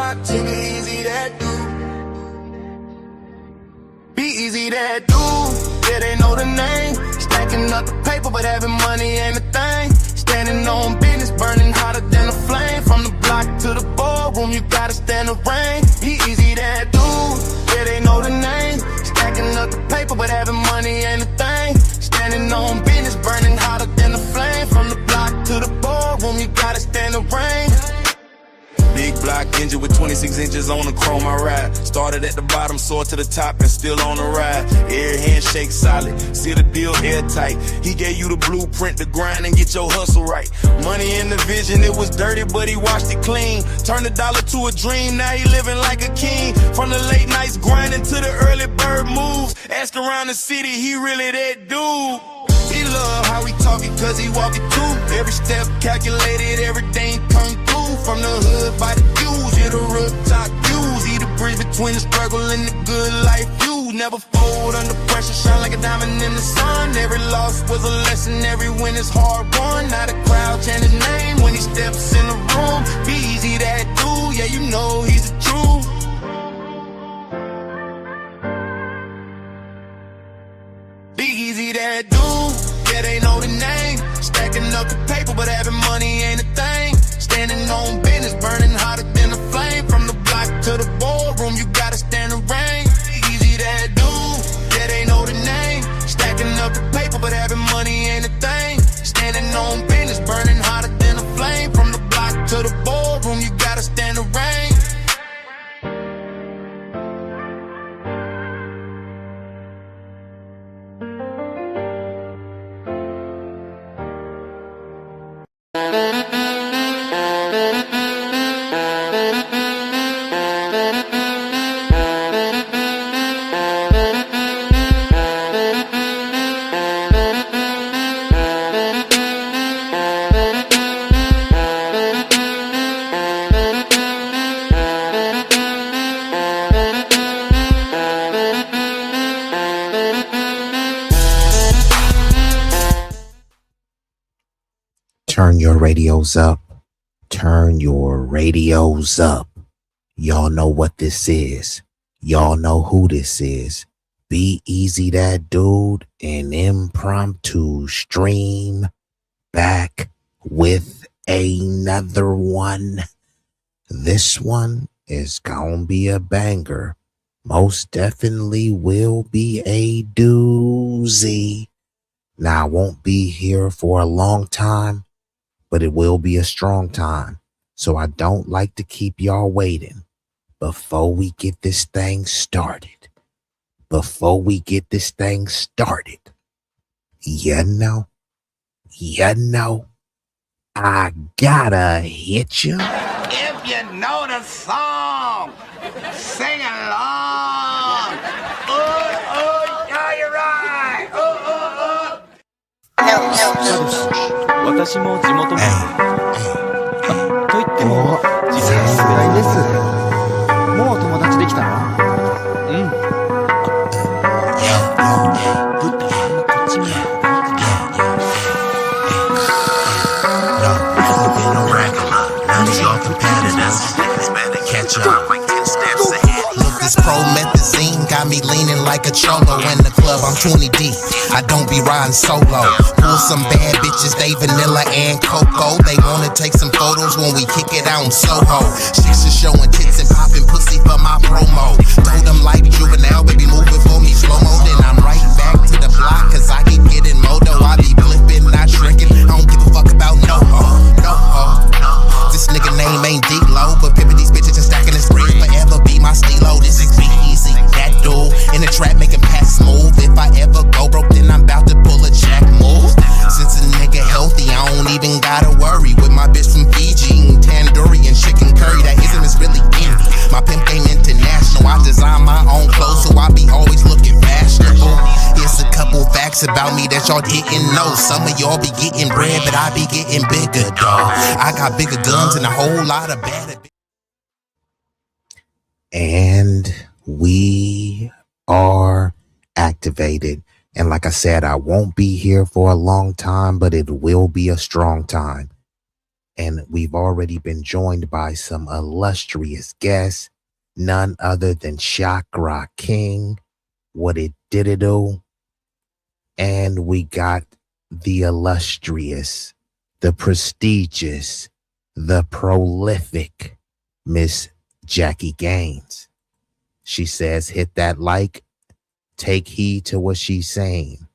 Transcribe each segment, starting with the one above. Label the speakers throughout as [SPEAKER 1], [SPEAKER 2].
[SPEAKER 1] block, B-Eazy that dude. B-Eazy that dude, yeah, they know the name. Stacking up the paper, but having money ain't a thing. Standing on business, burning hotter than a flame. From the block to the boardroom, you gotta stand the rain. B-Eazy that dude, yeah, they know the name. Stacking up the paper, but having money ain't a thing. Standing on business, burning hotter than a flame. From the block to the boardroom, you gotta stand the rain. Big block engine with 26 inches on the chrome I ride. Started at the bottom, soared to the top and still on the ride. Air handshake solid, seal the deal airtight. He gave you the blueprint to grind and get your hustle right. Money in the vision, it was dirty but he washed it clean. Turned a dollar to a dream, now he living like a king. From the late nights grinding to the early bird moves. Ask around the city, he really that dude. He love how he talking cause he walking too. Every step calculated, everything come through. From the hood by the views, yeah, the rooftop views. He the bridge between the struggle and the good life views. Never fold under pressure, shine like a diamond in the sun. Every loss was a lesson, every win is hard won. Now the crowd chant his name when he steps in the room. B-Eazy that dude, yeah, you know he's the truth. B-Eazy that dude, yeah, they know the name. Stacking up the paper, but having money ain't a thing. Standing on business, burning hotter than a flame. From the block to the boardroom, you gotta stand the rain. B-Eazy that dude, yeah, they know the name. Stacking up the paper, but having money ain't a thing. Standing on business, burning hotter than a flame. From the block to the boardroom, you gotta stand the rain.
[SPEAKER 2] Turn your radios up. Turn your radios up. Y'all know what this is. Y'all know who this is. B-Eazy that dude, an impromptu stream back with another one. This one is gonna be a banger. Most definitely will be a doozy. Now, I won't be here for a long time, but it will be a strong time. So I don't like to keep y'all waiting. Before we get this thing started, you know, I gotta hit you.
[SPEAKER 3] If you know the song, sing along. You're right.
[SPEAKER 4] 私も地元民。と言っても自分は世代です。もう友達できたの？うん。ぶったまんまこっち見ろ。
[SPEAKER 5] This promethazine got me leaning like a cholo in the club. I'm 20 deep. I don't be riding solo. Pull some bad bitches, they vanilla and cocoa. They wanna take some photos when we kick it out in Soho. Chicks are showing tits and popping pussy for my promo. Told them like juvenile, baby, move it for me slow-mo. Then I'm right back to the block, cause I keep getting modo. I be flipping, not shrinking. I don't give a fuck about no ho, no ho. This nigga name ain't D-Lo, but pimpin' these bitches and stacking this bread forever be my stilo. This is B-Eazy, that dude in the trap making pass smooth. If I ever go broke, then I'm about to pull a jack move. Since a nigga healthy, I don't even gotta worry. With my bitch from Fiji, eating tandoori and chicken curry. That ism is really indie. My pimp game international. I design my own clothes, so I be always looking fashionable. Here's a couple facts about me that y'all didn't know. Some of y'all be getting bread, but I be getting bigger, dawg. I got bigger guns and a whole lot of bad.
[SPEAKER 2] And we are activated. And like I said, I won't be here for a long time, but it will be a strong time. And we've already been joined by some illustrious guests, none other than Chakra King, What It Did It Do. And we got the illustrious, the prestigious, the prolific Miss Jackie Gaines. She says, hit that like, take heed to what she's saying.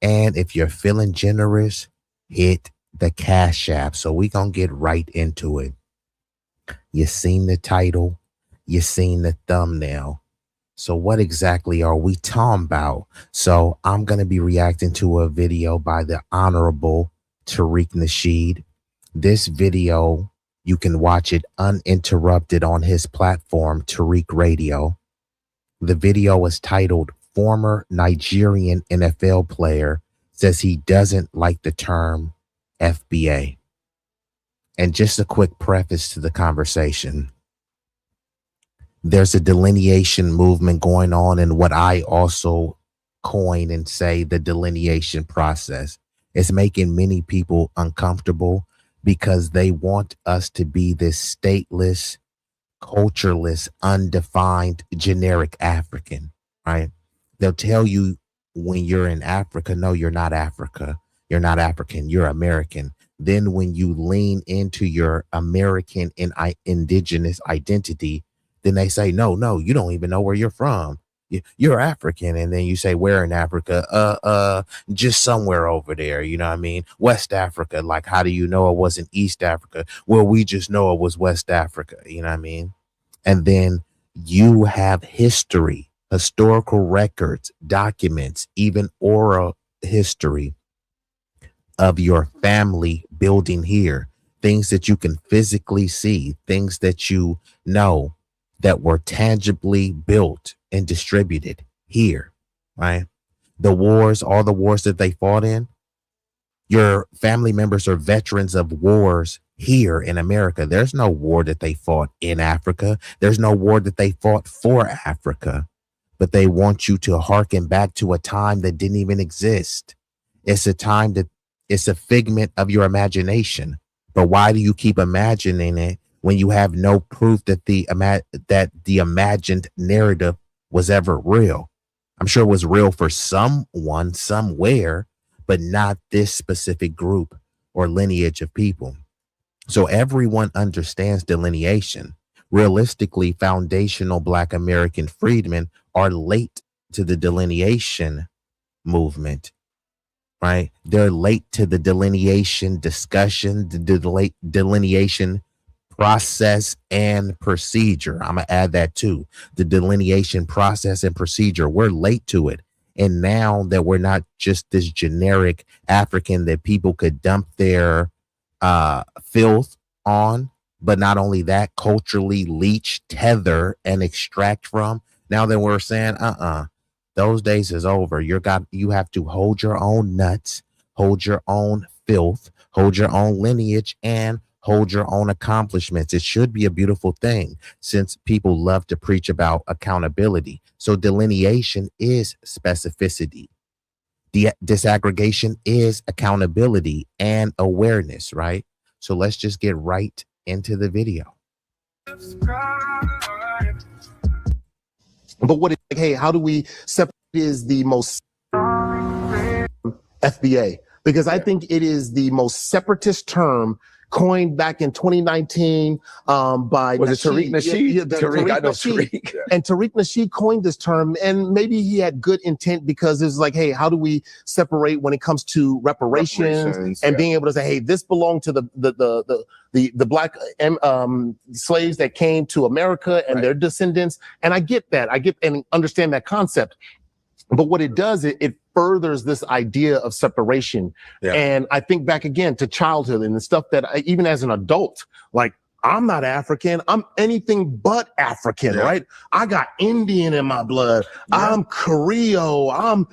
[SPEAKER 2] And if you're feeling generous, hit the Cash App. So we gonna get right into it. You seen the title, you seen the thumbnail. So what exactly are we talking about? So I'm gonna be reacting to a video by the Honorable Tariq Nasheed. This video, you can watch it uninterrupted on his platform, Tariq Radio. The video is titled Former Nigerian NFL Player Says He Doesn't Like the Term FBA. And just a quick preface to the conversation. There's a delineation movement going on in what I also coin and say the delineation process. It's making many people uncomfortable because they want us to be this stateless, cultureless, undefined, generic African, right? They'll tell you when you're in Africa, no, you're not Africa. You're not African, you're American. Then when you lean into your American and indigenous identity, then they say, no, you don't even know where you're from. You're African. And then you say, where in Africa? Just somewhere over there. You know what I mean? West Africa. Like, how do you know it wasn't East Africa? Well, we just know it was West Africa. You know what I mean? And then you have history, historical records, documents, even oral history of your family building here, things that you can physically see, things that you know that were tangibly built and distributed here, right? The wars, all the wars that they fought in, your family members are veterans of wars here in America. There's no war that they fought in Africa. There's no war that they fought for Africa, but they want you to hearken back to a time that didn't even exist. It's a time that it's a figment of your imagination. But why do you keep imagining it when you have no proof that the imagined narrative was ever real? I'm sure it was real for someone somewhere, but not this specific group or lineage of people. So everyone understands delineation. Realistically, foundational Black American freedmen are late to the delineation movement, right? They're late to the delineation discussion, the delineation process and procedure. I'm going to add that too. The delineation process and procedure. We're late to it. And now that we're not just this generic African that people could dump their filth on, but not only that, culturally leech, tether, and extract from. Now that we're saying, those days is over. You have to hold your own nuts, hold your own filth, hold your own lineage, and hold your own accomplishments. It should be a beautiful thing since people love to preach about accountability. So delineation is specificity. Disaggregation is accountability and awareness, right? So let's just get right into the video.
[SPEAKER 6] But what, hey, how do we separate is the most FBA? Because I think it is the most separatist term coined back in 2019 by
[SPEAKER 7] was it Tariq Nasheed?
[SPEAKER 6] Yeah, Tariq, I know
[SPEAKER 7] Nasheed.
[SPEAKER 6] Tariq. And Tariq Nasheed coined this term, and maybe he had good intent because it's like, hey, how do we separate when it comes to reparations and being able to say, hey, this belonged to the Black slaves that came to America and their descendants. And I get that. I get and understand that concept. But what it does, it furthers this idea of separation. Yeah. And I think back again to childhood and the stuff that even as an adult, like, I'm not African. I'm anything but African, right? I got Indian in my blood. I'm Creole. I'm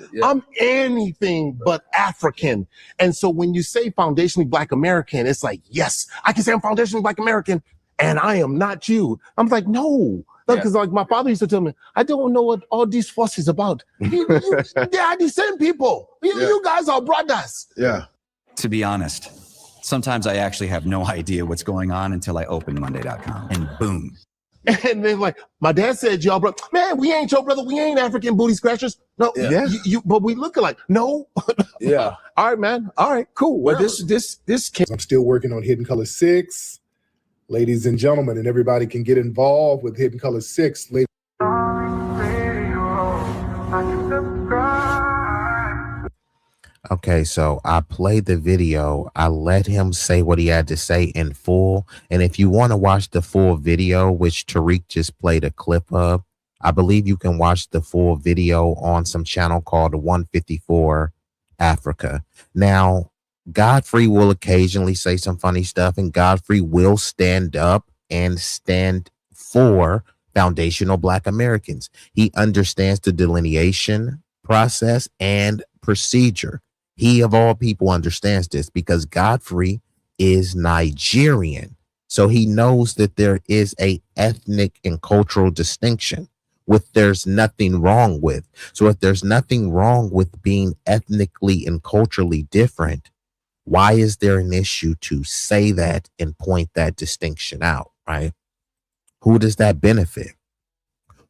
[SPEAKER 6] anything but African. And so when you say foundationally Black American, it's like, yes, I can say I'm foundationally Black American and I am not you. I'm like, no. Because like my father used to tell me, I don't know what all these fuss is about. They are the same people. You guys are brothers.
[SPEAKER 7] Yeah.
[SPEAKER 8] To be honest,
[SPEAKER 4] Sometimes I actually have no idea what's going on until I open Monday.com and boom.
[SPEAKER 6] And then like, my dad said, y'all, bro, man, we ain't your brother. We ain't African booty scratchers. No, but we look alike. No.
[SPEAKER 7] Yeah.
[SPEAKER 6] All right, man. All right, cool.
[SPEAKER 7] Well, this I'm still working on Hidden Color 6. Ladies and gentlemen, and everybody can get involved with Hidden Color 6.
[SPEAKER 2] Okay, so I played the video. I let him say what he had to say in full. And if you want to watch the full video, which Tariq just played a clip of, I believe you can watch the full video on some channel called 154 Africa. Now, Godfrey will occasionally say some funny stuff, and Godfrey will stand up and stand for foundational Black Americans. He understands the delineation process and procedure. He, of all people, understands this because Godfrey is Nigerian. So he knows that there is a ethnic and cultural distinction, which there's nothing wrong with. So if there's nothing wrong with being ethnically and culturally different, why is there an issue to say that and point that distinction out, right? Who does that benefit?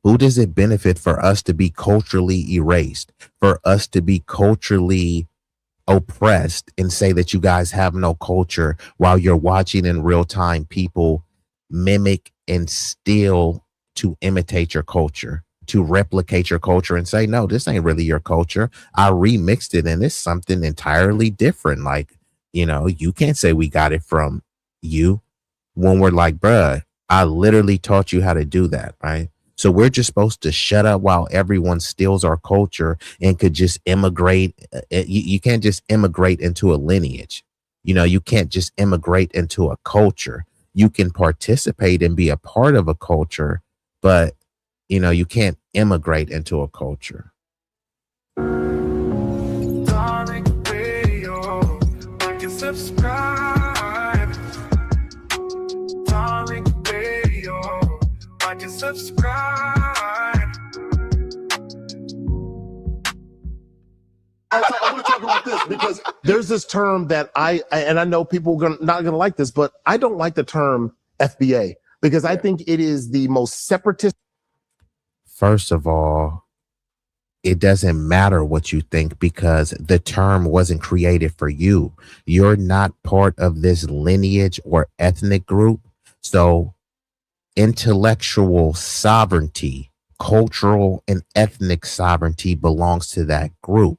[SPEAKER 2] Who does it benefit for us to be culturally erased, for us to be culturally oppressed and say that you guys have no culture while you're watching in real time people mimic and steal to imitate your culture, to replicate your culture and say, no, this ain't really your culture. I remixed it and it's something entirely different. Like, you know, you can't say we got it from you when we're like, bruh, I literally taught you how to do that, right? So we're just supposed to shut up while everyone steals our culture and could just immigrate. You can't just immigrate into a lineage. You know, you can't just immigrate into a culture. You can participate and be a part of a culture, but, you know, you can't immigrate into a culture.
[SPEAKER 1] Darling Radio, like and subscribe. Darling Radio, like and subscribe.
[SPEAKER 6] I want to talk about this because there's this term that I know people are not going to like this, but I don't like the term FBA because I think it is the most separatist.
[SPEAKER 2] First of all, it doesn't matter what you think because the term wasn't created for you. You're not part of this lineage or ethnic group. So intellectual sovereignty, cultural and ethnic sovereignty belongs to that group.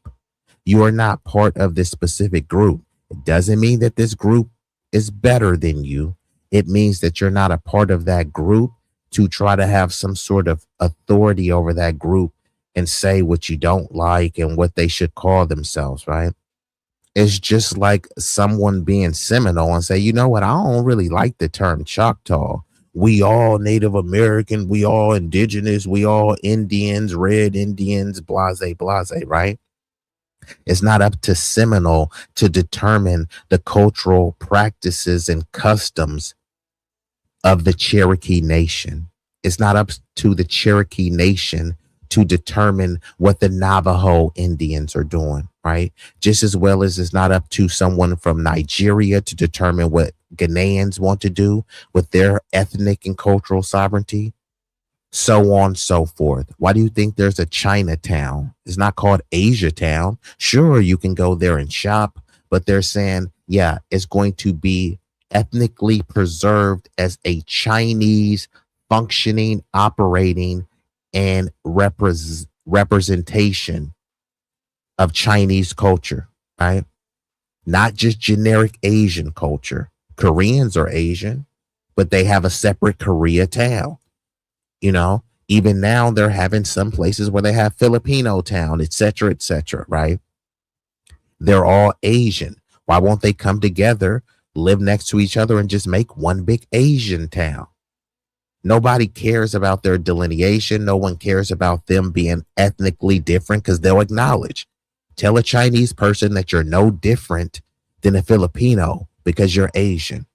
[SPEAKER 2] You are not part of this specific group. It doesn't mean that this group is better than you. It means that you're not a part of that group to try to have some sort of authority over that group and say what you don't like and what they should call themselves, right? It's just like someone being Seminole and say, you know what, I don't really like the term Choctaw. We all Native American, we all indigenous, we all Indians, red Indians, blase, right? It's not up to Seminole to determine the cultural practices and customs of the Cherokee Nation. It's not up to the Cherokee Nation to determine what the Navajo Indians are doing, right? Just as well as it's not up to someone from Nigeria to determine what Ghanaians want to do with their ethnic and cultural sovereignty. So on, so forth. Why do you think there's a Chinatown? It's not called Asia Town. Sure, you can go there and shop, but they're saying, yeah, it's going to be ethnically preserved as a Chinese functioning, operating, and representation of Chinese culture, right? Not just generic Asian culture. Koreans are Asian, but they have a separate Koreatown. You know, even now they're having some places where they have Filipino town, et cetera, right? They're all Asian. Why won't they come together, live next to each other, and just make one big Asian town? Nobody cares about their delineation. No one cares about them being ethnically different because they'll acknowledge. Tell a Chinese person that you're no different than a Filipino because you're Asian.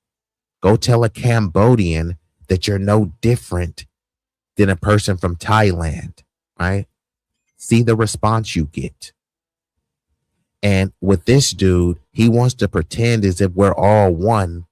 [SPEAKER 2] Go tell a Cambodian that you're no different than a person from Thailand, right? See the response you get. And with this dude, he wants to pretend as if we're all one,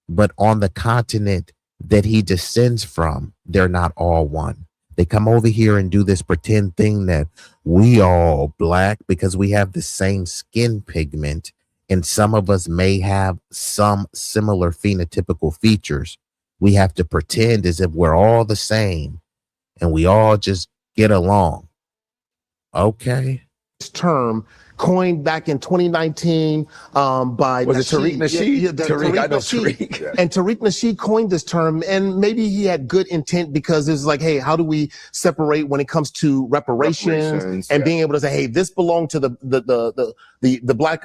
[SPEAKER 2] but on the continent that he descends from, they're not all one. They come over here and do this pretend thing that we all black because we have the same skin pigment, and some of us may have some similar phenotypical features. We have to pretend as if we're all the same and we all just get along. Okay.
[SPEAKER 6] Term coined back in 2019 by
[SPEAKER 4] Tariq Nasheed?
[SPEAKER 6] Tariq Nasheed. And Tariq Nasheed coined this term, and maybe he had good intent because it's like, hey, how do we separate when it comes to reparations and being able to say, hey, this belonged to the black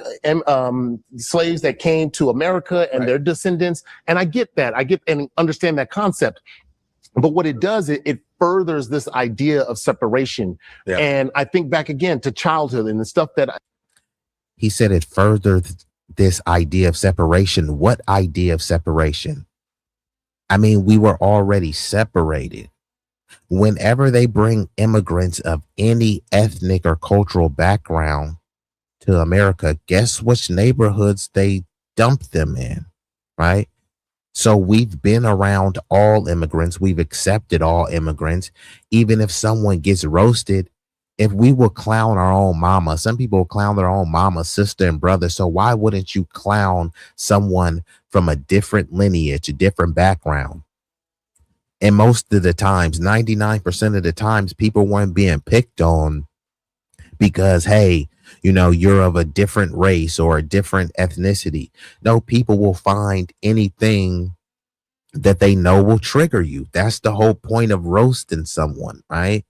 [SPEAKER 6] slaves that came to America and their descendants. And I get that. I get and understand that concept. But what it does, it furthers this idea of separation. Yeah. And I think back again to childhood and the stuff that
[SPEAKER 2] he said it furthered this idea of separation. What idea of separation? I mean, we were already separated. Whenever they bring immigrants of any ethnic or cultural background to America, guess which neighborhoods they dump them in, right? So we've been around all immigrants. We've accepted all immigrants. Even if someone gets roasted, if we will clown our own mama, some people will clown their own mama, sister, and brother. So why wouldn't you clown someone from a different lineage, a different background? And most of the times, 99% of the times, people weren't being picked on because, hey, you know, you're of a different race or a different ethnicity. No, people will find anything that they know will trigger you. That's the whole point of roasting someone, right?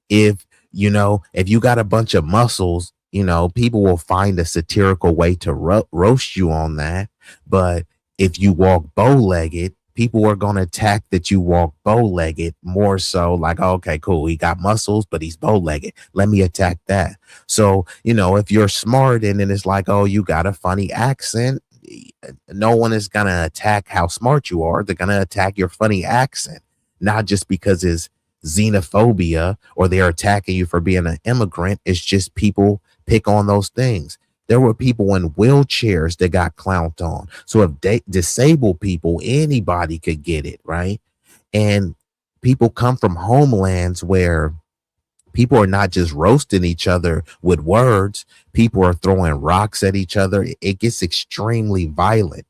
[SPEAKER 2] If, you know, if you got a bunch of muscles, you know, people will find a satirical way to roast you on that. But if you walk bow-legged, people are going to attack that you walk bow-legged more so like, okay, cool. He got muscles, but he's bow-legged. Let me attack that. So, you know, if you're smart and then it's like, oh, you got a funny accent, no one is going to attack how smart you are. They're going to attack your funny accent, not just because it's xenophobia or they're attacking you for being an immigrant. It's just people pick on those things. There were people in wheelchairs that got clowned on. So if disabled people, anybody could get it, right? And people come from homelands where people are not just roasting each other with words. People are throwing rocks at each other. It gets extremely violent.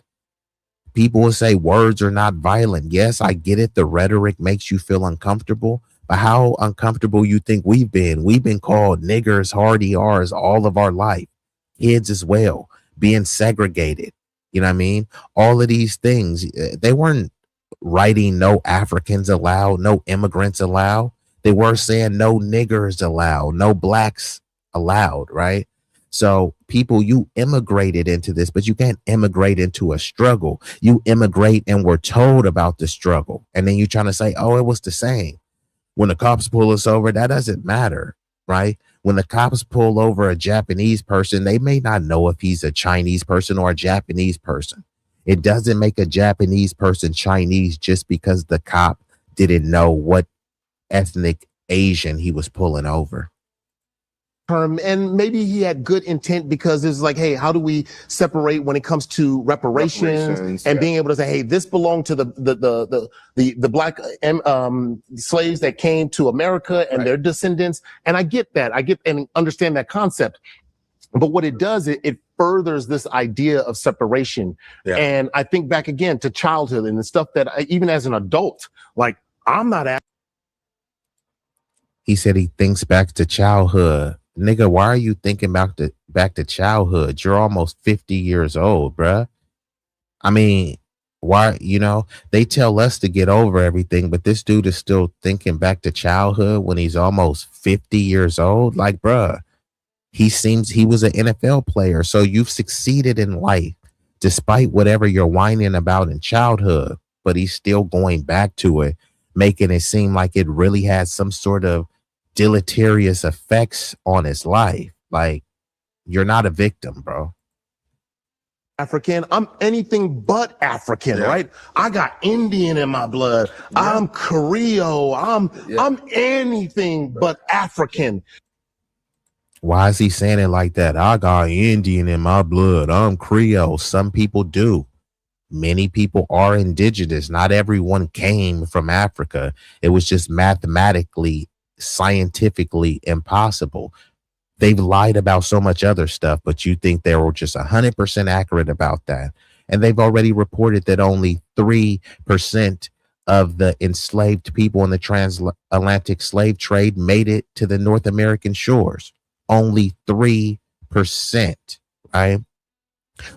[SPEAKER 2] People will say words are not violent. Yes, I get it. The rhetoric makes you feel uncomfortable. But how uncomfortable you think we've been? We've been called niggers, hardy R's all of our life. Kids as well, being segregated. You know what I mean? All of these things, they weren't writing no Africans allowed, no immigrants allowed. They were saying no niggers allowed, no blacks allowed, right? So people, you immigrated into this, but you can't immigrate into a struggle. You immigrate and we're told about the struggle. And then you're trying to say, oh, it was the same. When the cops pull us over, that doesn't matter, right? When the cops pull over a Japanese person, they may not know if he's a Chinese person or a Japanese person. It doesn't make a Japanese person Chinese just because the cop didn't know what ethnic Asian he was pulling over.
[SPEAKER 6] And maybe he had good intent because it's like, hey, how do we separate when it comes to reparations and being able to say, hey, this belonged to the black slaves that came to America and their descendants. And I get that. I get and understand that concept. But what it does, it furthers this idea of separation. Yeah. And I think back again to childhood and the stuff that even as an adult, like I'm not.
[SPEAKER 2] He said he thinks back to childhood. Nigga, why are you thinking back to childhood? You're almost 50 years old, bruh. I mean, why, you know, they tell us to get over everything, but this dude is still thinking back to childhood when he's almost 50 years old. Like, bruh, he was an NFL player. So you've succeeded in life despite whatever you're whining about in childhood, but he's still going back to it, making it seem like it really had some sort of deleterious effects on his life. Like, you're not a victim, bro.
[SPEAKER 6] African, I'm anything but African, right? I got Indian in my blood. I'm Creole. I'm anything but African.
[SPEAKER 2] Why is he saying it like that? I got Indian in my blood. I'm Creole. Some people do. Many people are indigenous. Not everyone came from Africa. It was just mathematically, scientifically impossible. They've lied about so much other stuff, but you think they were just 100% accurate about that. And they've already reported that only 3% of the enslaved people in the transatlantic slave trade made it to the North American shores. Only 3%, right?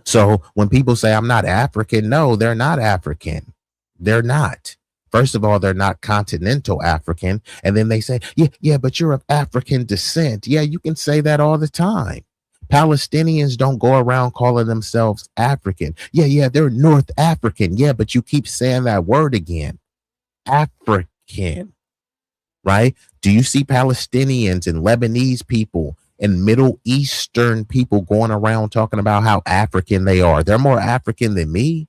[SPEAKER 2] So when people say I'm not African, no, they're not African. They're not. First of all, they're not continental African. And then they say, yeah, but you're of African descent. Yeah, you can say that all the time. Palestinians don't go around calling themselves African. Yeah, they're North African. Yeah, but you keep saying that word again. African, right? Do you see Palestinians and Lebanese people and Middle Eastern people going around talking about how African they are? They're more African than me.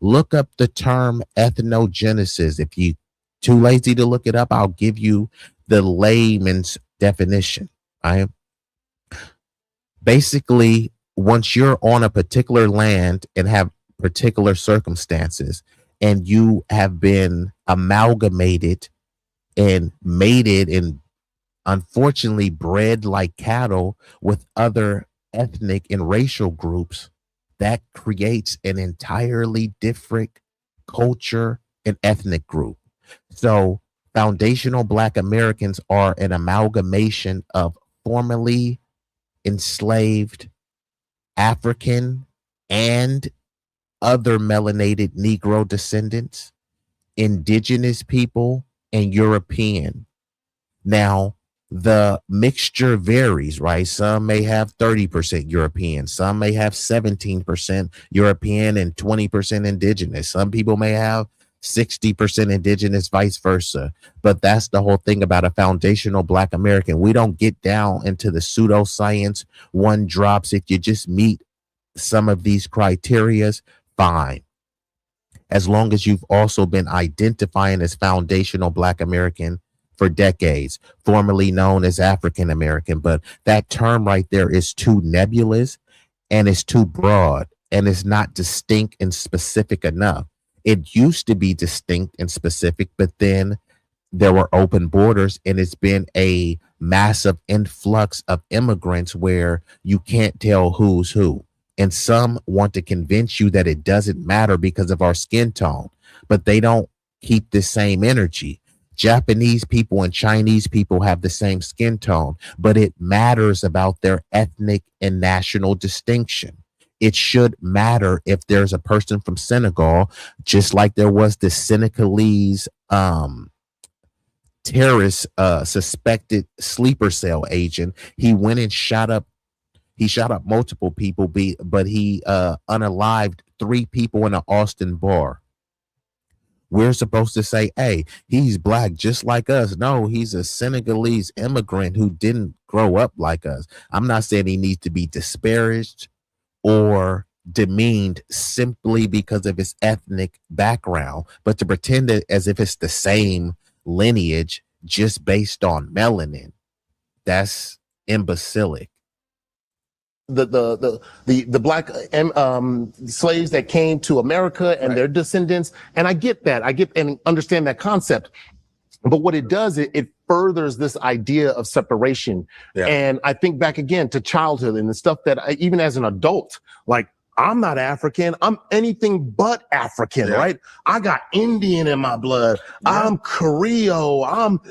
[SPEAKER 2] Look up the term ethnogenesis. If you too lazy to look it up, I'll give you the layman's definition. Right? Basically, once you're on a particular land and have particular circumstances, and you have been amalgamated and mated and unfortunately bred like cattle with other ethnic and racial groups, that creates an entirely different culture and ethnic group. So foundational Black Americans are an amalgamation of formerly enslaved African and other melanated Negro descendants, indigenous people, and European. Now, the mixture varies, right? Some may have 30% European, some may have 17% European and 20% indigenous. Some people may have 60% indigenous, vice versa. But that's the whole thing about a foundational Black American. We don't get down into the pseudoscience one drops. If you just meet some of these criterias, fine. As long as you've also been identifying as foundational Black American for decades, formerly known as African American. But that term right there is too nebulous and it's too broad and it's not distinct and specific enough. It used to be distinct and specific, but then there were open borders and it's been a massive influx of immigrants where you can't tell who's who. And some want to convince you that it doesn't matter because of our skin tone, but they don't keep the same energy. Japanese people and Chinese people have the same skin tone, but it matters about their ethnic and national distinction. It should matter if there's a person from Senegal, just like there was the Senegalese terrorist suspected sleeper cell agent. He went and shot up multiple people, but he unalived 3 people in an Austin bar. We're supposed to say, hey, he's Black just like us. No, he's a Senegalese immigrant who didn't grow up like us. I'm not saying he needs to be disparaged or demeaned simply because of his ethnic background, but to pretend it as if it's the same lineage just based on melanin, that's imbecilic.
[SPEAKER 6] The Black slaves that came to America and their descendants. And I get that. I get and understand that concept. But what it does, it furthers this idea of separation. Yeah. And I think back again to childhood and the stuff that even as an adult, like, I'm not African. I'm anything but African, right? I got Indian in my blood. I'm Creole. I'm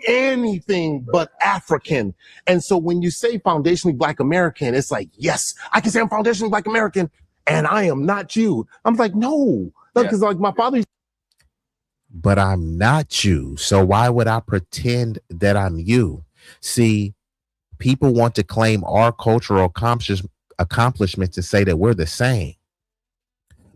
[SPEAKER 6] anything but African. And so when you say foundationally Black American, it's like, yes, I can say I'm foundationally Black American and I am not you. I'm like, no, because like my father.
[SPEAKER 2] But I'm not you. So why would I pretend that I'm you? See, people want to claim our cultural accomplishments to say that we're the same,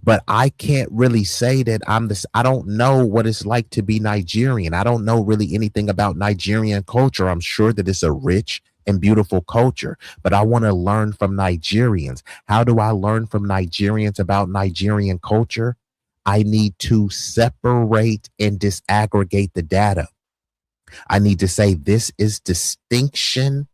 [SPEAKER 2] but I can't really say that I'm this. I don't know what it's like to be Nigerian. I don't know really anything about Nigerian culture. I'm sure that it's a rich and beautiful culture, but I want to learn from Nigerians. How do I learn from Nigerians about Nigerian culture? I need to separate and disaggregate the data. I need to say this is distinction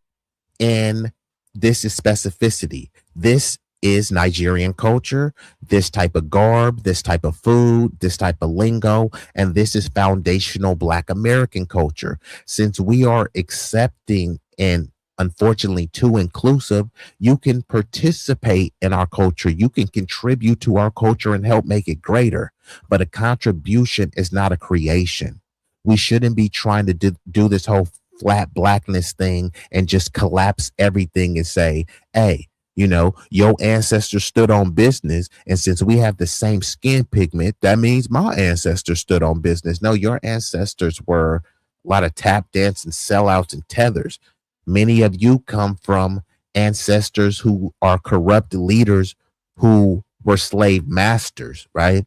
[SPEAKER 2] And this is specificity. This is Nigerian culture, this type of garb, this type of food, this type of lingo, and this is foundational Black American culture. Since we are accepting and unfortunately too inclusive, you can participate in our culture, you can contribute to our culture and help make it greater. But a contribution is not a creation. We shouldn't be trying to do this whole flat blackness thing and just collapse everything and say, hey, you know, your ancestors stood on business. And since we have the same skin pigment, that means my ancestors stood on business. No, your ancestors were a lot of tap dance and sellouts and tethers. Many of you come from ancestors who are corrupt leaders who were slave masters, right?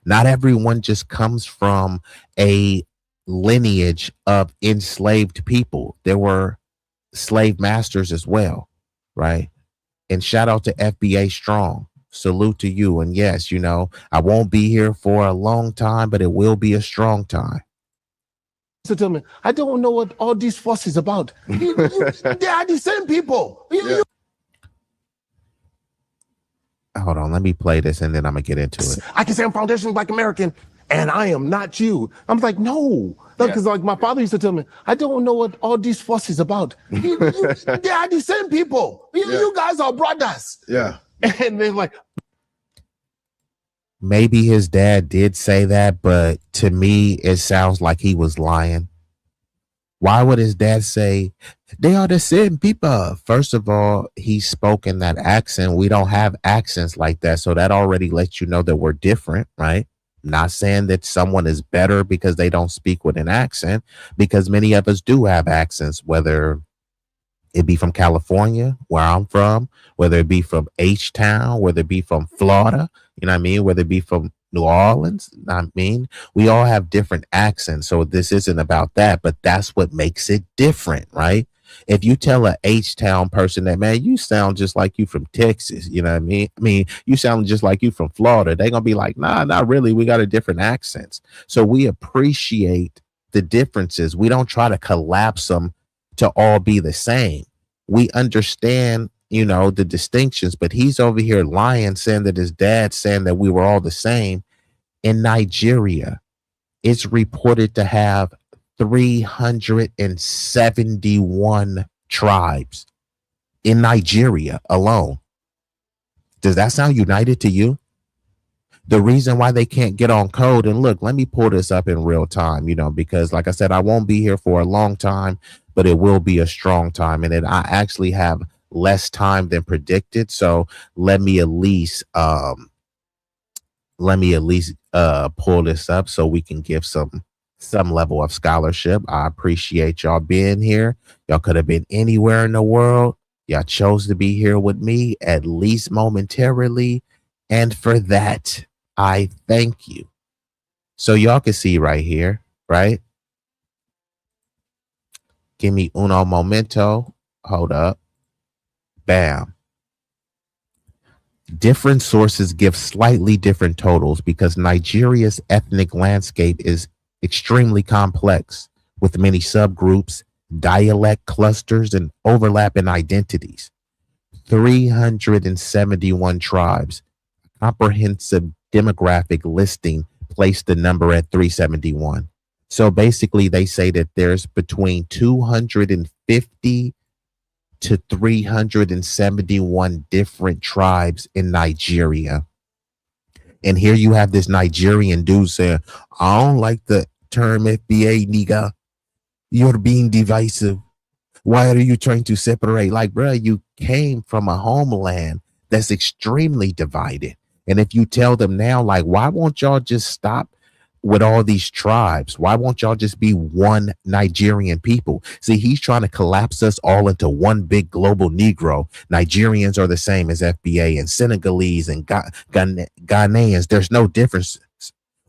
[SPEAKER 2] Not everyone just comes from a lineage of enslaved people. There were slave masters as well, right? And shout out to FBA Strong. Salute to you. And yes, you know, I won't be here for a long time, but it will be a strong time.
[SPEAKER 6] So tell me, I don't know what all these fuss is about. They are the same people.
[SPEAKER 2] Hold on, let me play this and then I'm gonna get into it.
[SPEAKER 6] I can say I'm foundational Black American and I am not you. I'm like, no. Because like my father used to tell me, I don't know what all these fuss is about. They are the same people. You guys are brothers.
[SPEAKER 7] Yeah.
[SPEAKER 6] And they're like,
[SPEAKER 2] maybe his dad did say that, but to me, it sounds like he was lying. Why would his dad say they are the same people? First of all, he spoke in that accent. We don't have accents like that. So that already lets you know that we're different, right? Not saying that someone is better because they don't speak with an accent, because many of us do have accents, whether it be from California, where I'm from, whether it be from H-Town, whether it be from Florida, you know what I mean? Whether it be from New Orleans, I mean, we all have different accents. So this isn't about that, but that's what makes it different, right? If you tell a H-Town person that, man, you sound just like you from Texas, you know what I mean? I mean, you sound just like you from Florida. They're going to be like, nah, not really. We got a different accents. So we appreciate the differences. We don't try to collapse them to all be the same. We understand, you know, the distinctions, but he's over here lying, saying that his dad saying that we were all the same. In Nigeria, it's reported to have 371 tribes in Nigeria alone. Does that sound united to you? The reason why they can't get on code, and look, let me pull this up in real time, you know, because like I said, I won't be here for a long time, but it will be a strong time. And I actually have less time than predicted. So let me at least pull this up so we can give some level of scholarship. I appreciate y'all being here. Y'all could have been anywhere in the world. Y'all chose to be here with me, at least momentarily. And for that, I thank you. So y'all can see right here, right? Give me uno momento. Hold up. Bam. Different sources give slightly different totals because Nigeria's ethnic landscape is extremely complex with many subgroups, dialect clusters, and overlapping identities. 371 tribes. Comprehensive demographic listing placed the number at 371. So basically they say that there's between 250 to 371 different tribes in Nigeria. And here you have this Nigerian dude saying, I don't like the term FBA, nigga. You're being divisive. Why are you trying to separate? Like, bro, you came from a homeland that's extremely divided. And if you tell them now, like, why won't y'all just stop with all these tribes? Why won't y'all just be one Nigerian people? See, he's trying to collapse us all into one big global Negro. Nigerians are the same as FBA and Senegalese and Ghanaians. There's no difference.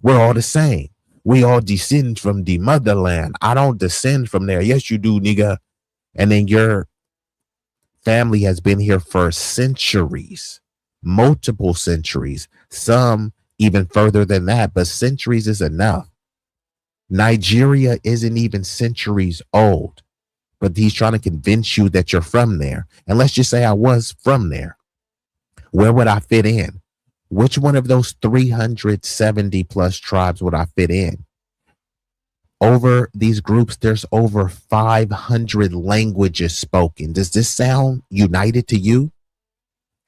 [SPEAKER 2] We're all the same. We all descend from the motherland. I don't descend from there. Yes, you do, nigga. And then your family has been here for centuries, multiple centuries, some even further than that, but centuries is enough. Nigeria isn't even centuries old. but he's trying to convince you that you're from there. And let's just say I was from there. Where would I fit in? Which one of those 370 plus tribes would I fit in? Over these groups, there's over 500 languages spoken. Does this sound united to you?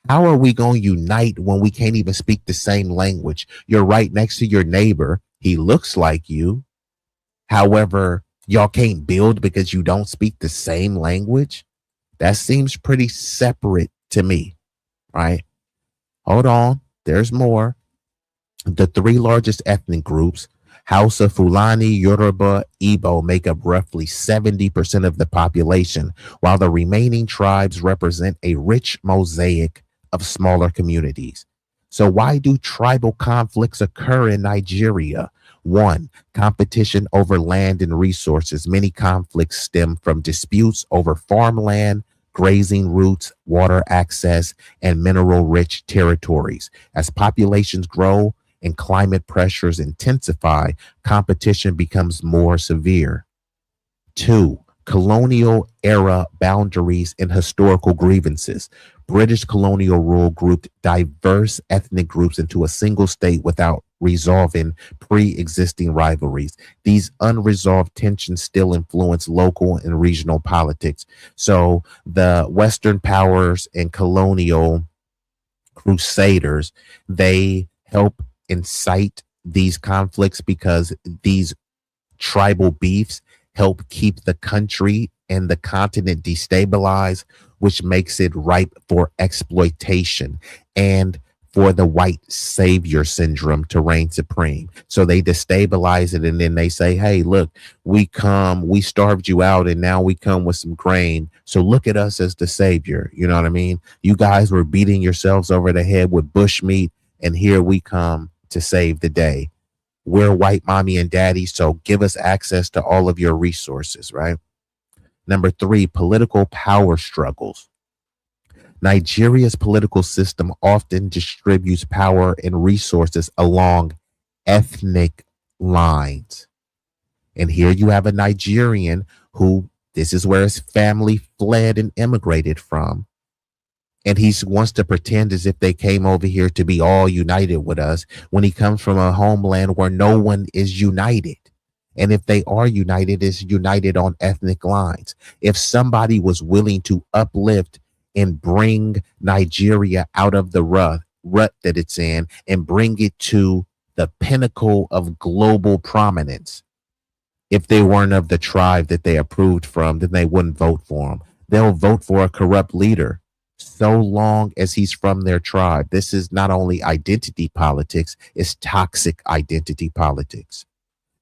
[SPEAKER 2] How are we going to unite when we can't even speak the same language? You're right next to your neighbor. He looks like you. However, y'all can't build because you don't speak the same language. That seems pretty separate to me, right? Hold on. There's more. The three largest ethnic groups, Hausa, Fulani, Yoruba, Igbo, make up roughly 70% of the population, while the remaining tribes represent a rich mosaic of smaller communities. So why do tribal conflicts occur in Nigeria? 1, competition over land and resources. Many conflicts stem from disputes over farmland, grazing routes, water access, and mineral-rich territories. As populations grow and climate pressures intensify, competition becomes more severe. 2, colonial era boundaries and historical grievances. British colonial rule grouped diverse ethnic groups into a single state without resolving pre-existing rivalries. These unresolved tensions still influence local and regional politics. So the Western powers and colonial crusaders, they help incite these conflicts because these tribal beefs help keep the country and the continent destabilized, which makes it ripe for exploitation and for the white savior syndrome to reign supreme. So they destabilize it and then they say, hey, look, we starved you out and now we come with some grain. So look at us as the savior. You know what I mean? You guys were beating yourselves over the head with bush meat, and here we come to save the day. We're white mommy and daddy, so give us access to all of your resources, right? Number 3, political power struggles. Nigeria's political system often distributes power and resources along ethnic lines. And here you have a Nigerian who, this is where his family fled and immigrated from. And he wants to pretend as if they came over here to be all united with us when he comes from a homeland where no one is united. And if they are united, it's united on ethnic lines. If somebody was willing to uplift and bring Nigeria out of the rut that it's in and bring it to the pinnacle of global prominence, if they weren't of the tribe that they approved from, then they wouldn't vote for him. They'll vote for a corrupt leader so long as he's from their tribe. This is not only identity politics, it's toxic identity politics.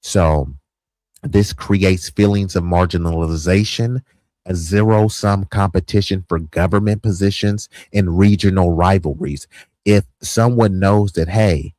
[SPEAKER 2] So this creates feelings of marginalization, a zero-sum competition for government positions, and regional rivalries. If someone knows that, hey,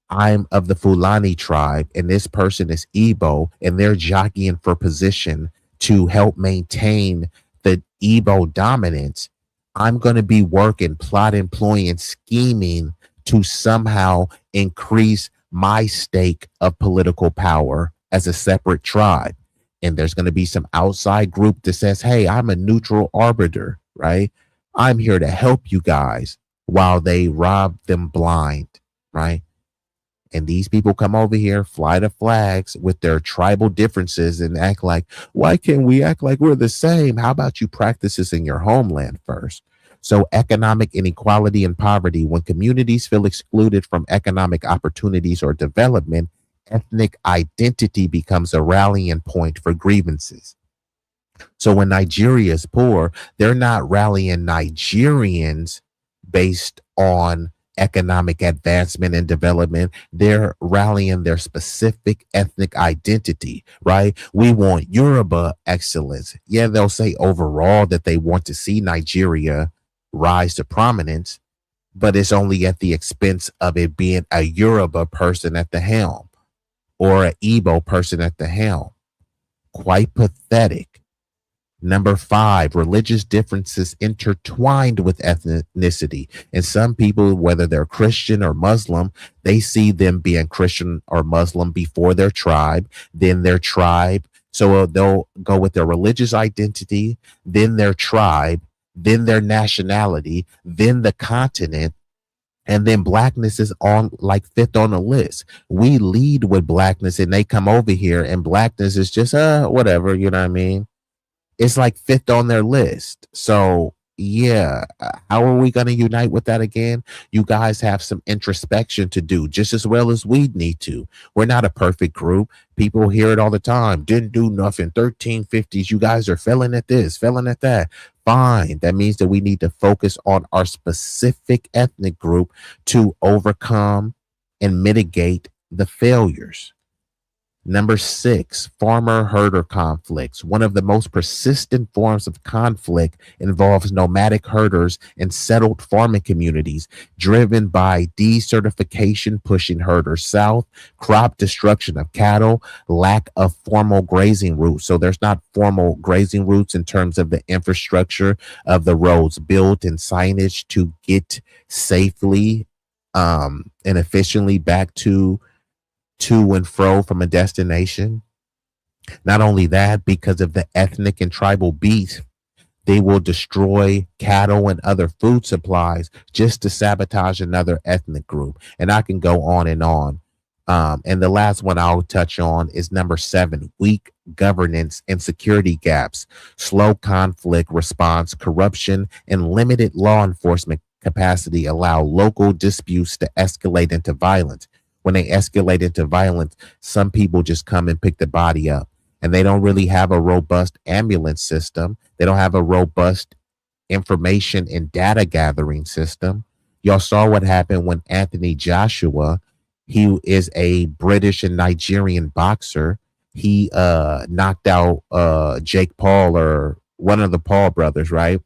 [SPEAKER 2] I'm of the Fulani tribe and this person is Igbo and they're jockeying for position to help maintain the Igbo dominance, I'm going to be working, plotting, employing, scheming to somehow increase my stake of political power as a separate tribe. And there's going to be some outside group that says, hey, I'm a neutral arbiter, right? I'm here to help you guys, while they rob them blind, right? And these people come over here, fly the flags with their tribal differences and act like, why can't we act like we're the same? How about you practice this in your homeland first? So economic inequality and poverty, when communities feel excluded from economic opportunities or development, ethnic identity becomes a rallying point for grievances. So when Nigeria is poor, they're not rallying Nigerians based on economic advancement and development. They're rallying their specific ethnic identity, right? We want Yoruba excellence. Yeah, they'll say overall that they want to see Nigeria rise to prominence, but it's only at the expense of it being a Yoruba person at the helm or an Igbo person at the helm. Quite pathetic. Number 5, religious differences intertwined with ethnicity. And some people, whether they're Christian or Muslim, they see them being Christian or Muslim before their tribe. Then their tribe So they'll go with their religious identity, then their tribe, then their nationality, then the continent, and then blackness is on like fifth on the list. We lead with blackness and they come over here and blackness is just whatever, you know what I mean? It's like fifth on their list. So yeah, how are we going to unite with that again? You guys have some introspection to do just as well as we need to. We're not a perfect group. People hear it all the time. Didn't do nothing. 1350s. You guys are failing at this, failing at that. Fine. That means that we need to focus on our specific ethnic group to overcome and mitigate the failures. Number 6, farmer-herder conflicts. One of the most persistent forms of conflict involves nomadic herders and settled farming communities driven by desertification pushing herders south, crop destruction of cattle, lack of formal grazing routes. So there's not formal grazing routes in terms of the infrastructure of the roads built and signage to get safely and efficiently back to and fro from a destination. Not only that, because of the ethnic and tribal beef, they will destroy cattle and other food supplies just to sabotage another ethnic group. And I can go on and on. And the last one I'll touch on is number 7, weak governance and security gaps, slow conflict response, corruption, and limited law enforcement capacity allow local disputes to escalate into violence. When they escalate into violence, some people just come and pick the body up, and they don't really have a robust ambulance system. They don't have a robust information and data gathering system. Y'all saw what happened when Anthony Joshua, he is a British and Nigerian boxer. He knocked out Jake Paul, or one of the Paul brothers, right?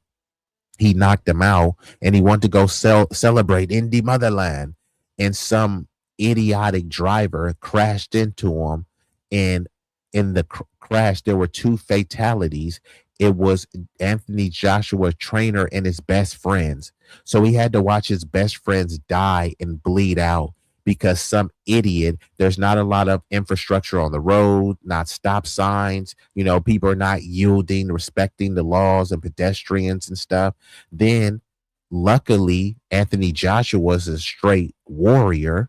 [SPEAKER 2] He knocked him out, and he wanted to go celebrate in the motherland, and some idiotic driver crashed into him, and in the crash there were 2 fatalities. It was Anthony Joshua's trainer and his best friends. So he had to watch his best friends die and bleed out because some idiot, there's not a lot of infrastructure on the road, not stop signs, people are not yielding, respecting the laws and pedestrians and stuff. Then luckily Anthony Joshua was a straight warrior.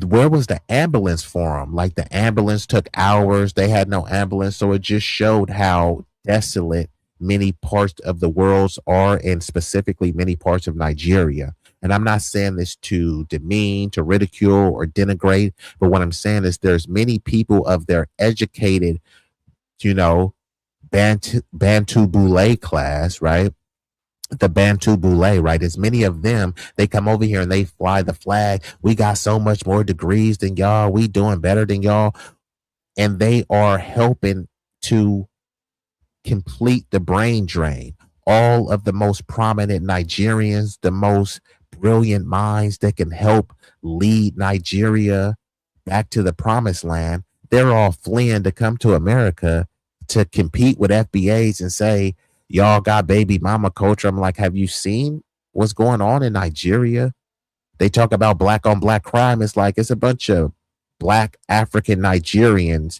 [SPEAKER 2] Where was the ambulance for him? Like, the ambulance took hours. They had no ambulance. So it just showed how desolate many parts of the world are, and specifically many parts of Nigeria. And I'm not saying this to demean, to ridicule, or denigrate, but what I'm saying is there's many people of their educated, Bantu Boule class, right? The Bantu Boule, right? As many of them, they come over here and they fly the flag. We got so much more degrees than y'all. We doing better than y'all. And they are helping to complete the brain drain. All of the most prominent Nigerians, the most brilliant minds that can help lead Nigeria back to the promised land, they're all fleeing to come to America to compete with FBAs and say, y'all got baby mama culture. I'm like, have you seen what's going on in Nigeria? They talk about black on black crime. It's like, it's a bunch of black African Nigerians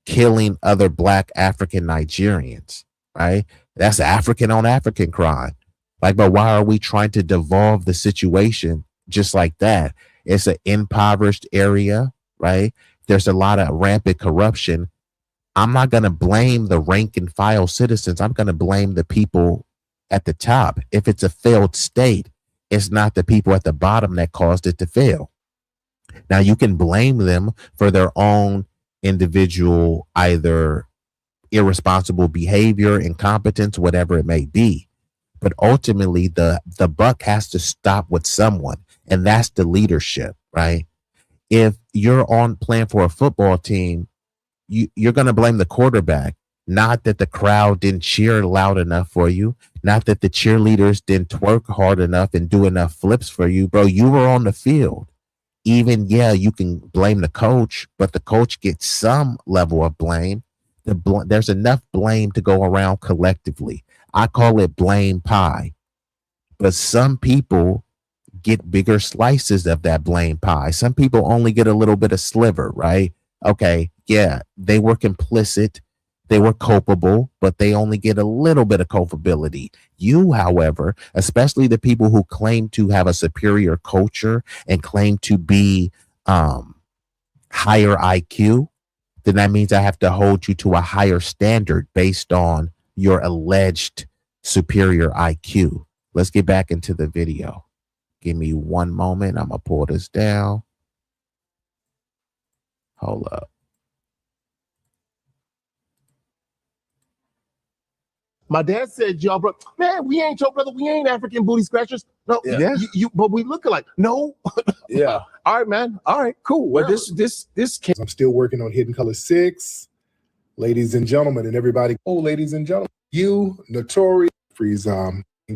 [SPEAKER 2] killing other black African Nigerians, right? That's African on African crime. Like, but why are we trying to devolve the situation just like that? It's an impoverished area, right? There's a lot of rampant corruption. I'm not going to blame the rank and file citizens. I'm going to blame the people at the top. If it's a failed state, it's not the people at the bottom that caused it to fail. Now, you can blame them for their own individual, either irresponsible behavior, incompetence, whatever it may be. But ultimately, the buck has to stop with someone, and that's the leadership, right? If you're on playing for a football team, you're going to blame the quarterback, not that the crowd didn't cheer loud enough for you, not that the cheerleaders didn't twerk hard enough and do enough flips for you. Bro, you were on the field. Even, you can blame the coach, but the coach gets some level of blame. There's enough blame to go around collectively. I call it blame pie. But some people get bigger slices of that blame pie. Some people only get a little bit of sliver, right? Okay, yeah, they were complicit. They were culpable, but they only get a little bit of culpability. You, however, especially the people who claim to have a superior culture and claim to be higher IQ, then that means I have to hold you to a higher standard based on your alleged superior IQ. Let's get back into the video. Give me one moment. I'm going to pull this down. Hold up.
[SPEAKER 6] My dad said, y'all, bro, man, we ain't your brother. We ain't African booty scratchers. No,
[SPEAKER 4] Yeah.
[SPEAKER 6] But we look alike. No.
[SPEAKER 4] Yeah.
[SPEAKER 6] All right, man. All right, cool.
[SPEAKER 4] Well,
[SPEAKER 6] Whatever.
[SPEAKER 4] this came.
[SPEAKER 7] I'm still working on Hidden Color 6. Ladies and gentlemen, and everybody. Oh, ladies and gentlemen, you, Notorious,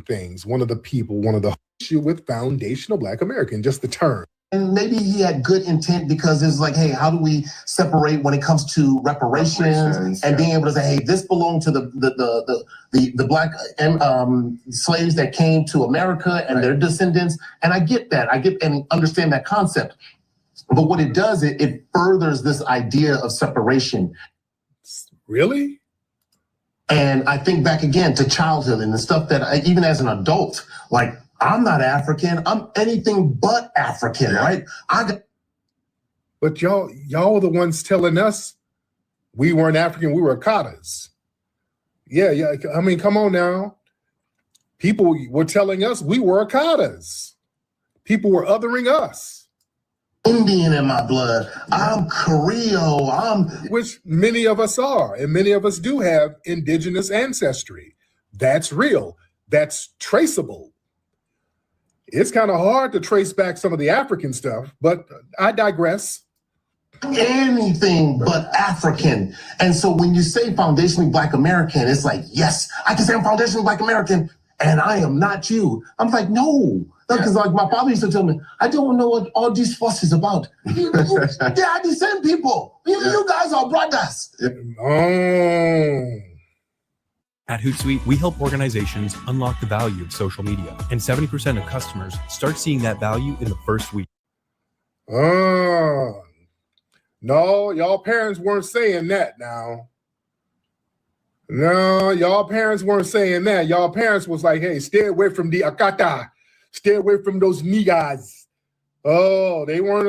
[SPEAKER 7] things. One of the issue with foundational Black American, just the term.
[SPEAKER 6] And maybe he had good intent because it's like, hey, how do we separate when it comes to reparations and being able to say, hey, this belonged to the Black slaves that came to America and their descendants. And I get that. I get and understand that concept. But what it does, it furthers this idea of separation.
[SPEAKER 7] Really?
[SPEAKER 6] And I think back again to childhood and the stuff that even as an adult, like, I'm not African. I'm anything but African, right?
[SPEAKER 7] But y'all are the ones telling us we weren't African. We were Akatas. Yeah. I mean, come on now. People were telling us we were Akatas. People were othering us.
[SPEAKER 6] Indian in my blood. I'm Creole.
[SPEAKER 7] Which many of us are, and many of us do have indigenous ancestry. That's real. That's traceable. It's kind of hard to trace back some of the African stuff, but I digress.
[SPEAKER 6] Anything but African. And so when you say foundationally Black American, it's like, yes, I can say I'm foundationally Black American and I am not you. I'm like, no. Because like my father used to tell me, I don't know what all this fuss is about. Yeah, I descend people. You guys are brothers.
[SPEAKER 7] Oh.
[SPEAKER 8] At Hootsuite, we help organizations unlock the value of social media, and 70% of customers start seeing that value in the first week.
[SPEAKER 7] No, y'all parents weren't saying that now. No, y'all parents weren't saying that. Y'all parents was like, hey, stay away from the Akata. Stay away from those niggas. Oh, they weren't.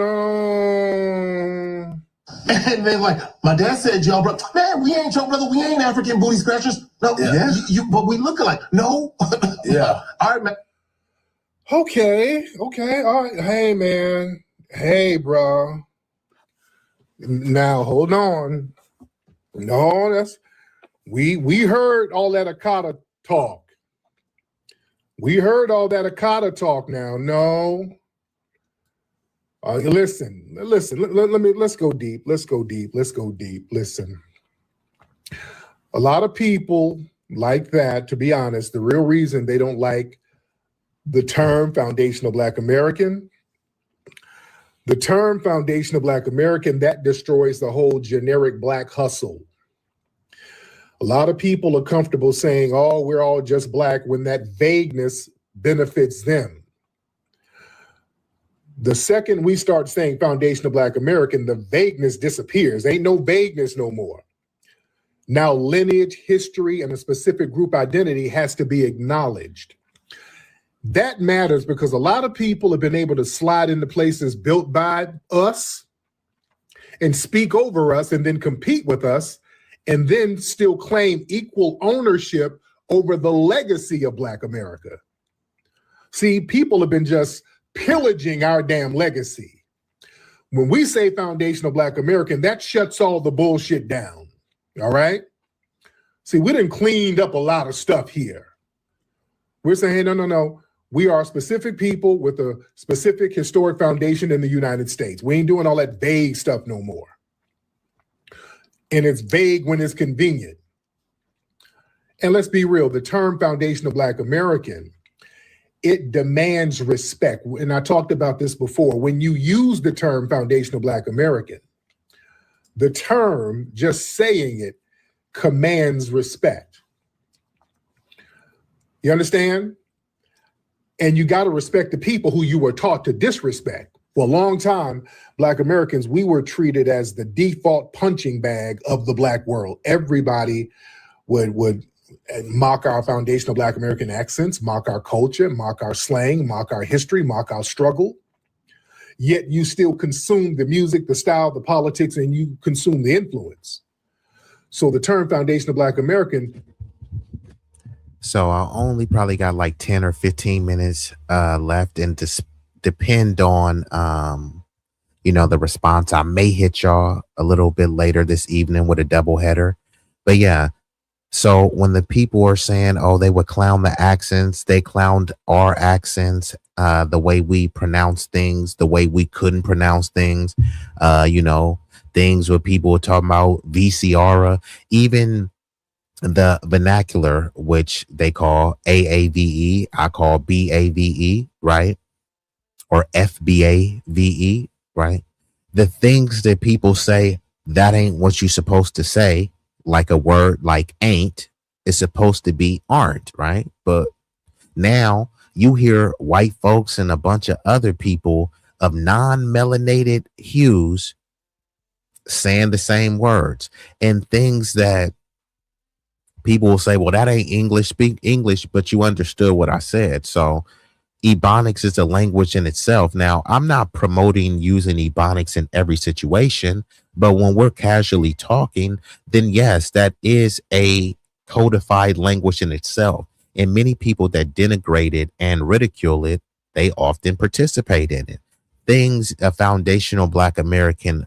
[SPEAKER 6] And then like, my dad said, y'all, bro, man, we ain't your brother. We ain't African booty scratchers. No, but we look alike. No.
[SPEAKER 4] Yeah.
[SPEAKER 6] All right, man.
[SPEAKER 7] Okay. All right. Hey, man. Hey, bro. Now, hold on. No, we heard all that Akata talk. We heard all that Akata talk now. No. Listen. Let's go deep. Listen. A lot of people like that, to be honest, the real reason they don't like the term foundational Black American, that destroys the whole generic Black hustle. A lot of people are comfortable saying, oh, we're all just Black when that vagueness benefits them. The second we start saying foundational Black American, the vagueness disappears. Ain't no vagueness no more. Now lineage, history, and a specific group identity has to be acknowledged. That matters because a lot of people have been able to slide into places built by us and speak over us and then compete with us and then still claim equal ownership over the legacy of Black America. See, people have been just pillaging our damn legacy. When we say foundational Black American, that shuts all the bullshit down. All right? See, we done cleaned up a lot of stuff here. We're saying, no. We are specific people with a specific historic foundation in the United States. We ain't doing all that vague stuff no more. And it's vague when it's convenient. And let's be real, the term foundational Black American, it demands respect. And I talked about this before. When you use the term foundational Black American, the term, just saying it, commands respect. You understand? And you got to respect the people who you were taught to disrespect For a long time, Black Americans, we were treated as the default punching bag of the Black world. Everybody would mock our foundational Black American accents, mock our culture, mock our slang, mock our history, mock our struggle. Yet you still consume the music, the style, the politics, and you consume the influence. So the term foundational Black American.
[SPEAKER 2] So I only probably got like 10 or 15 minutes left, and depend on the response. I may hit y'all a little bit later this evening with a double header. But yeah, so when the people are saying, oh, they would clown the accents, they clowned our accents, the way we pronounce things, the way we couldn't pronounce things, things where people were talking about VCR, even the vernacular, which they call AAVE, I call BAVE, right? Or FBAVE, right? The things that people say, that ain't what you're supposed to say, like a word like ain't, is supposed to be aren't, right? But now you hear white folks and a bunch of other people of non-melanated hues saying the same words, and things that people will say, well, that ain't English, speak English, but you understood what I said. So Ebonics is a language in itself. Now, I'm not promoting using Ebonics in every situation, but when we're casually talking, then yes, that is a codified language in itself. And many people that denigrate it and ridicule it, they often participate in it. Things, a foundational Black American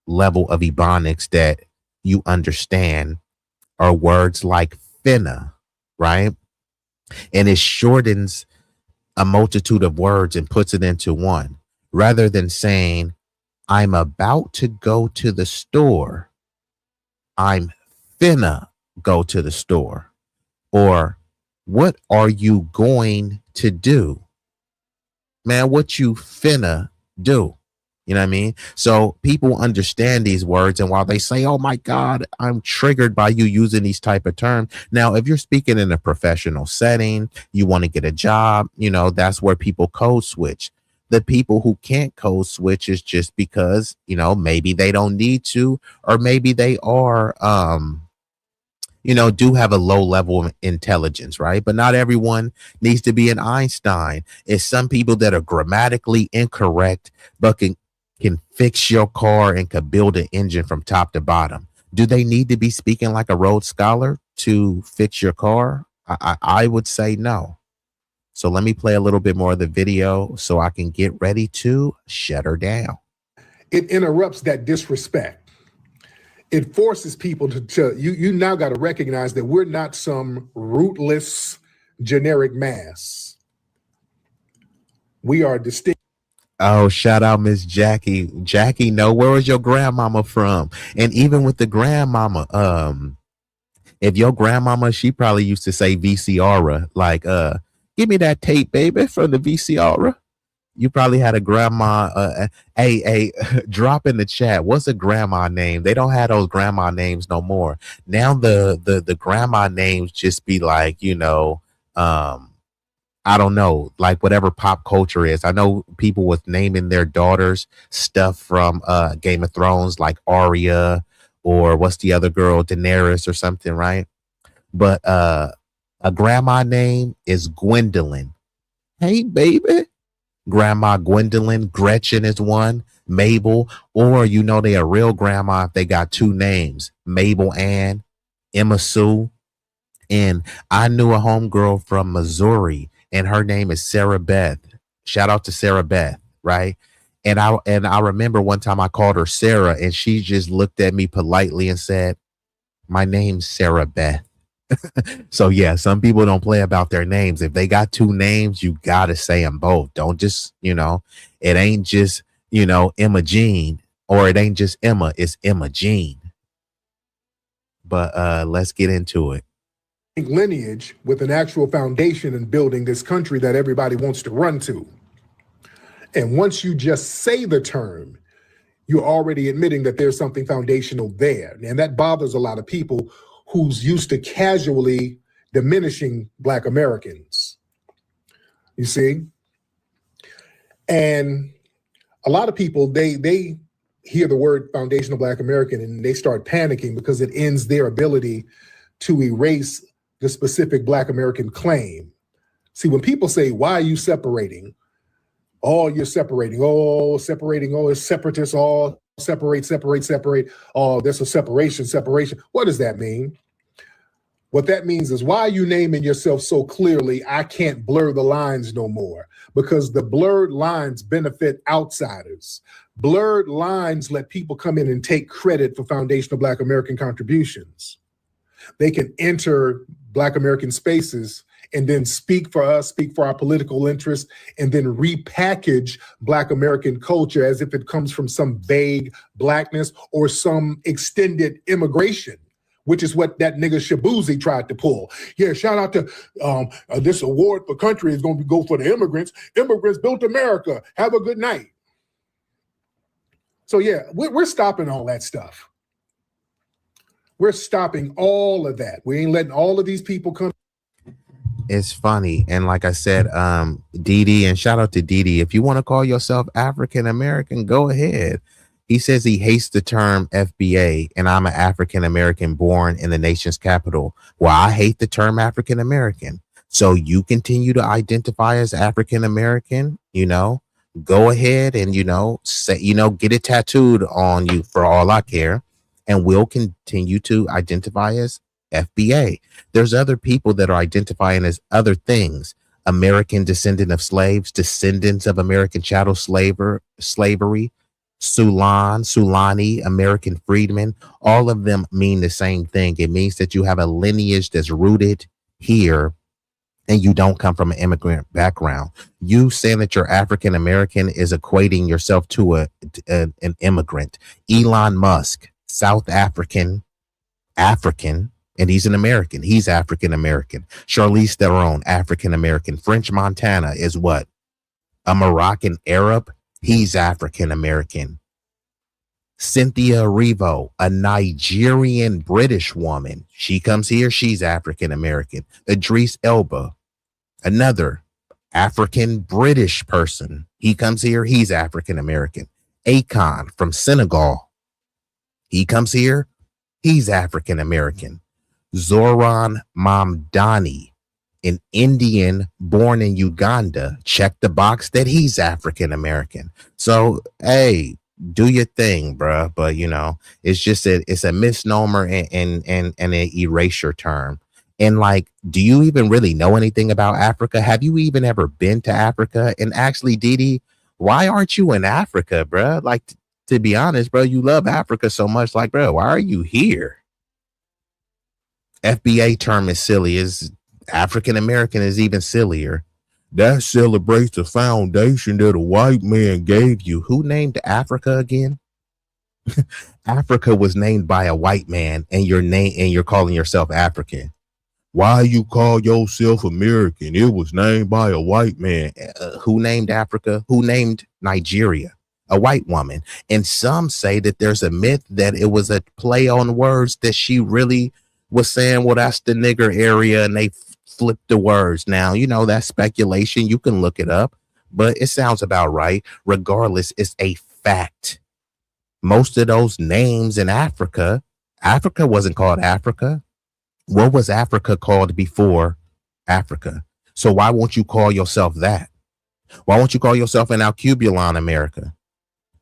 [SPEAKER 2] level of Ebonics that you understand are words like finna, right? And it shortens a multitude of words and puts it into one, rather than saying, I'm about to go to the store, I'm finna go to the store. Or what are you going to do? Man, what you finna do? You know what I mean? So people understand these words, and while they say, oh my God, I'm triggered by you using these type of terms. Now, if you're speaking in a professional setting, you want to get a job, that's where people code switch. The people who can't code switch is just because, maybe they don't need to, or maybe they are, do have a low level of intelligence, right? But not everyone needs to be an Einstein. It's some people that are grammatically incorrect, but can fix your car and could build an engine from top to bottom. Do they need to be speaking like a Rhodes Scholar to fix your car? I would say no. So let me play a little bit more of the video so I can get ready to shut her down.
[SPEAKER 7] It interrupts that disrespect. It forces people to you now got to recognize that we're not some rootless generic mass. We are distinct.
[SPEAKER 2] Oh, shout out Miss Jackie. Jackie, no, where was your grandmama from? And even with the grandmama, if your grandmama, she probably used to say VCR, like, give me that tape, baby, from the VCR. You probably had a grandma. Hey, drop in the chat. What's a grandma name? They don't have those grandma names no more. Now the grandma names just be like, I don't know, like whatever pop culture is. I know people with naming their daughters stuff from Game of Thrones, like Arya, or what's the other girl, Daenerys or something, right? But a grandma name is Gwendolyn. Hey, baby. Grandma Gwendolyn. Gretchen is one. Mabel. Or, they a real grandma if they got two names, Mabel Ann, Emma Sue. And I knew a homegirl from Missouri, and her name is Sarah Beth. Shout out to Sarah Beth, right? And I remember one time I called her Sarah, and she just looked at me politely and said, my name's Sarah Beth. So yeah, some people don't play about their names. If they got two names, you gotta say them both. Don't just, it ain't just, Emma Jean, or it ain't just Emma, it's Emma Jean. But let's get into it.
[SPEAKER 7] Lineage with an actual foundation in building this country that everybody wants to run to. And once you just say the term, you're already admitting that there's something foundational there. And that bothers a lot of people who's used to casually diminishing Black Americans. You see? And a lot of people, they hear the word foundational Black American and they start panicking because it ends their ability to erase the specific Black American claim. See, when people say, why are you separating? Oh, you're separating. Oh, separating. Oh, it's separatists. Oh, separate. Oh, there's a separation. What does that mean? What that means is, why are you naming yourself so clearly? I can't blur the lines no more, because the blurred lines benefit outsiders. Blurred lines let people come in and take credit for foundational Black American contributions. They can enter Black American spaces and then speak for us, speak for our political interests, and then repackage Black American culture as if it comes from some vague Blackness or some extended immigration, which is what that nigga B-Eazy tried to pull. Yeah, shout out to this award for country is going to go for the immigrants. Immigrants built America. Have a good night. So yeah, we're stopping all that stuff. We're stopping all of that. We ain't letting all of these people come.
[SPEAKER 2] It's funny. And like I said, Didi, and shout out to Didi. If you want to call yourself African American, go ahead. He says he hates the term FBA, and I'm an African American born in the nation's capital. Well, I hate the term African American. So you continue to identify as African American, go ahead and, say, get it tattooed on you for all I care. And we'll continue to identify as FBA. There's other people that are identifying as other things. American descendant of slaves, descendants of American chattel slavery, Sulani, American freedmen. All of them mean the same thing. It means that you have a lineage that's rooted here and you don't come from an immigrant background. You saying that you're African American is equating yourself to an immigrant. Elon Musk, South African, and he's an American. He's African American. Charlize Theron, African American. French Montana is what? A Moroccan Arab. He's African American. Cynthia Erivo, a Nigerian British woman. She comes here. She's African American. Idris Elba, another African British person. He comes here. He's African American. Akon from Senegal. He comes here. He's African American. Zoran Mamdani, an Indian born in Uganda. Check the box that he's African American. So, hey, do your thing, bruh. But it's just it's a misnomer and an erasure term. And like, do you even really know anything about Africa? Have you even ever been to Africa? And actually, Didi, why aren't you in Africa, bruh? Like, to be honest, bro, you love Africa so much. Like, bro, why are you here? FBA term is silly. Is African American is even sillier. That celebrates the foundation that a white man gave you. Who named Africa again? Africa was named by a white man, and you're calling yourself African. Why you call yourself American? It was named by a white man. Who named Africa? Who named Nigeria? A white woman. And some say that there's a myth that it was a play on words, that she really was saying, well, that's the nigger area, and they flipped the words. Now, that's speculation. You can look it up, but it sounds about right. Regardless, it's a fact. Most of those names in Africa wasn't called Africa. What was Africa called before Africa? So why won't you call yourself that? Why won't you call yourself an Alcubulon America?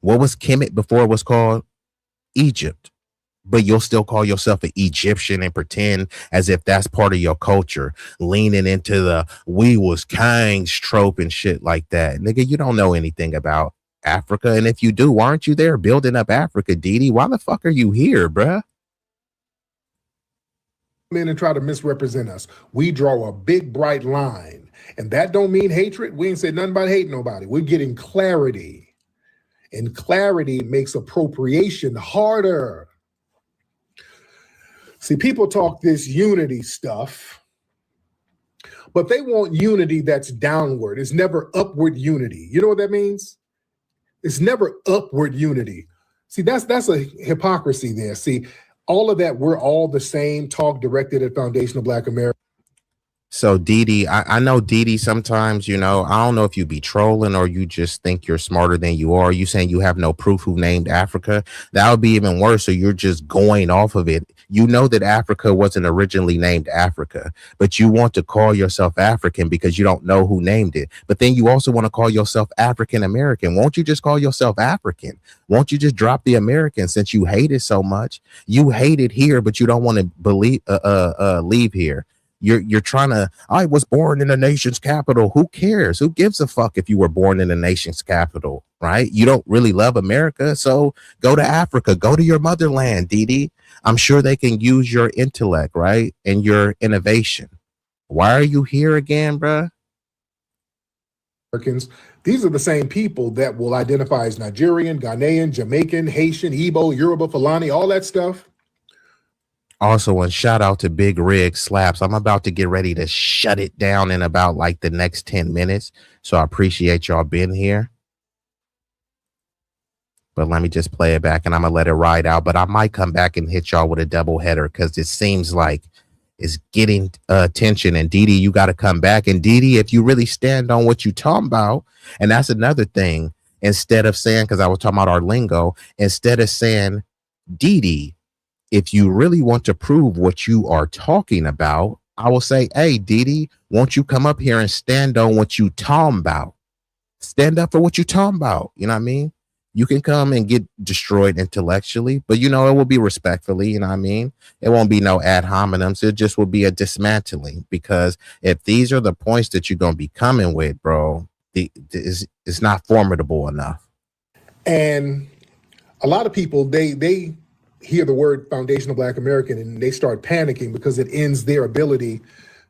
[SPEAKER 2] What was Kemet before it was called Egypt? But you'll still call yourself an Egyptian and pretend as if that's part of your culture, leaning into the we was kings trope and shit like that. Nigga, you don't know anything about Africa. And if you do, why aren't you there building up Africa, Didi? Why the fuck are you here, bruh?
[SPEAKER 7] Come in and try to misrepresent us. We draw a big, bright line. And that don't mean hatred. We ain't said nothing about hating nobody. We're getting clarity. And clarity makes appropriation harder. See, people talk this unity stuff, but they want unity that's downward. It's never upward unity. You know what that means? It's never upward unity. See, that's a hypocrisy there. See, all of that, we're all the same talk directed at foundational Black America.
[SPEAKER 2] So Didi, I know Didi sometimes, I don't know if you be trolling or you just think you're smarter than you are. You saying you have no proof who named Africa. That would be even worse. So you're just going off of it. You know that Africa wasn't originally named Africa, but you want to call yourself African because you don't know who named it. But then you also want to call yourself African American. Won't you just call yourself African? Won't you just drop the American since you hate it so much? You hate it here, but you don't want to leave here. You're trying to, I was born in the nation's capital. Who cares? Who gives a fuck if you were born in the nation's capital, right? You don't really love America, so go to Africa, go to your motherland, Didi. I'm sure they can use your intellect, right? And your innovation. Why are you here again, bruh?
[SPEAKER 7] Americans, these are the same people that will identify as Nigerian, Ghanaian, Jamaican, Haitian, Igbo, Yoruba, Fulani, all that stuff.
[SPEAKER 2] Also, and shout out to Big Rig Slaps. I'm about to get ready to shut it down in about like the next 10 minutes. So I appreciate y'all being here. But let me just play it back and I'm going to let it ride out. But I might come back and hit y'all with a double header because it seems like it's getting attention. And Didi, you got to come back. And Didi, if you really stand on what you talking about, and that's another thing, instead of saying, because I was talking about our lingo, instead of saying, Didi, if you really want to prove what you are talking about, I will say, hey, Didi, won't you come up here and stand on what you talking about? Stand up for what you talking about. You know what I mean? You can come and get destroyed intellectually, but it will be respectfully. You know what I mean? It won't be no ad hominems. It just will be a dismantling, because if these are the points that you're going to be coming with, bro, it's not formidable enough.
[SPEAKER 7] And a lot of people, they hear the word foundational Black American and they start panicking because it ends their ability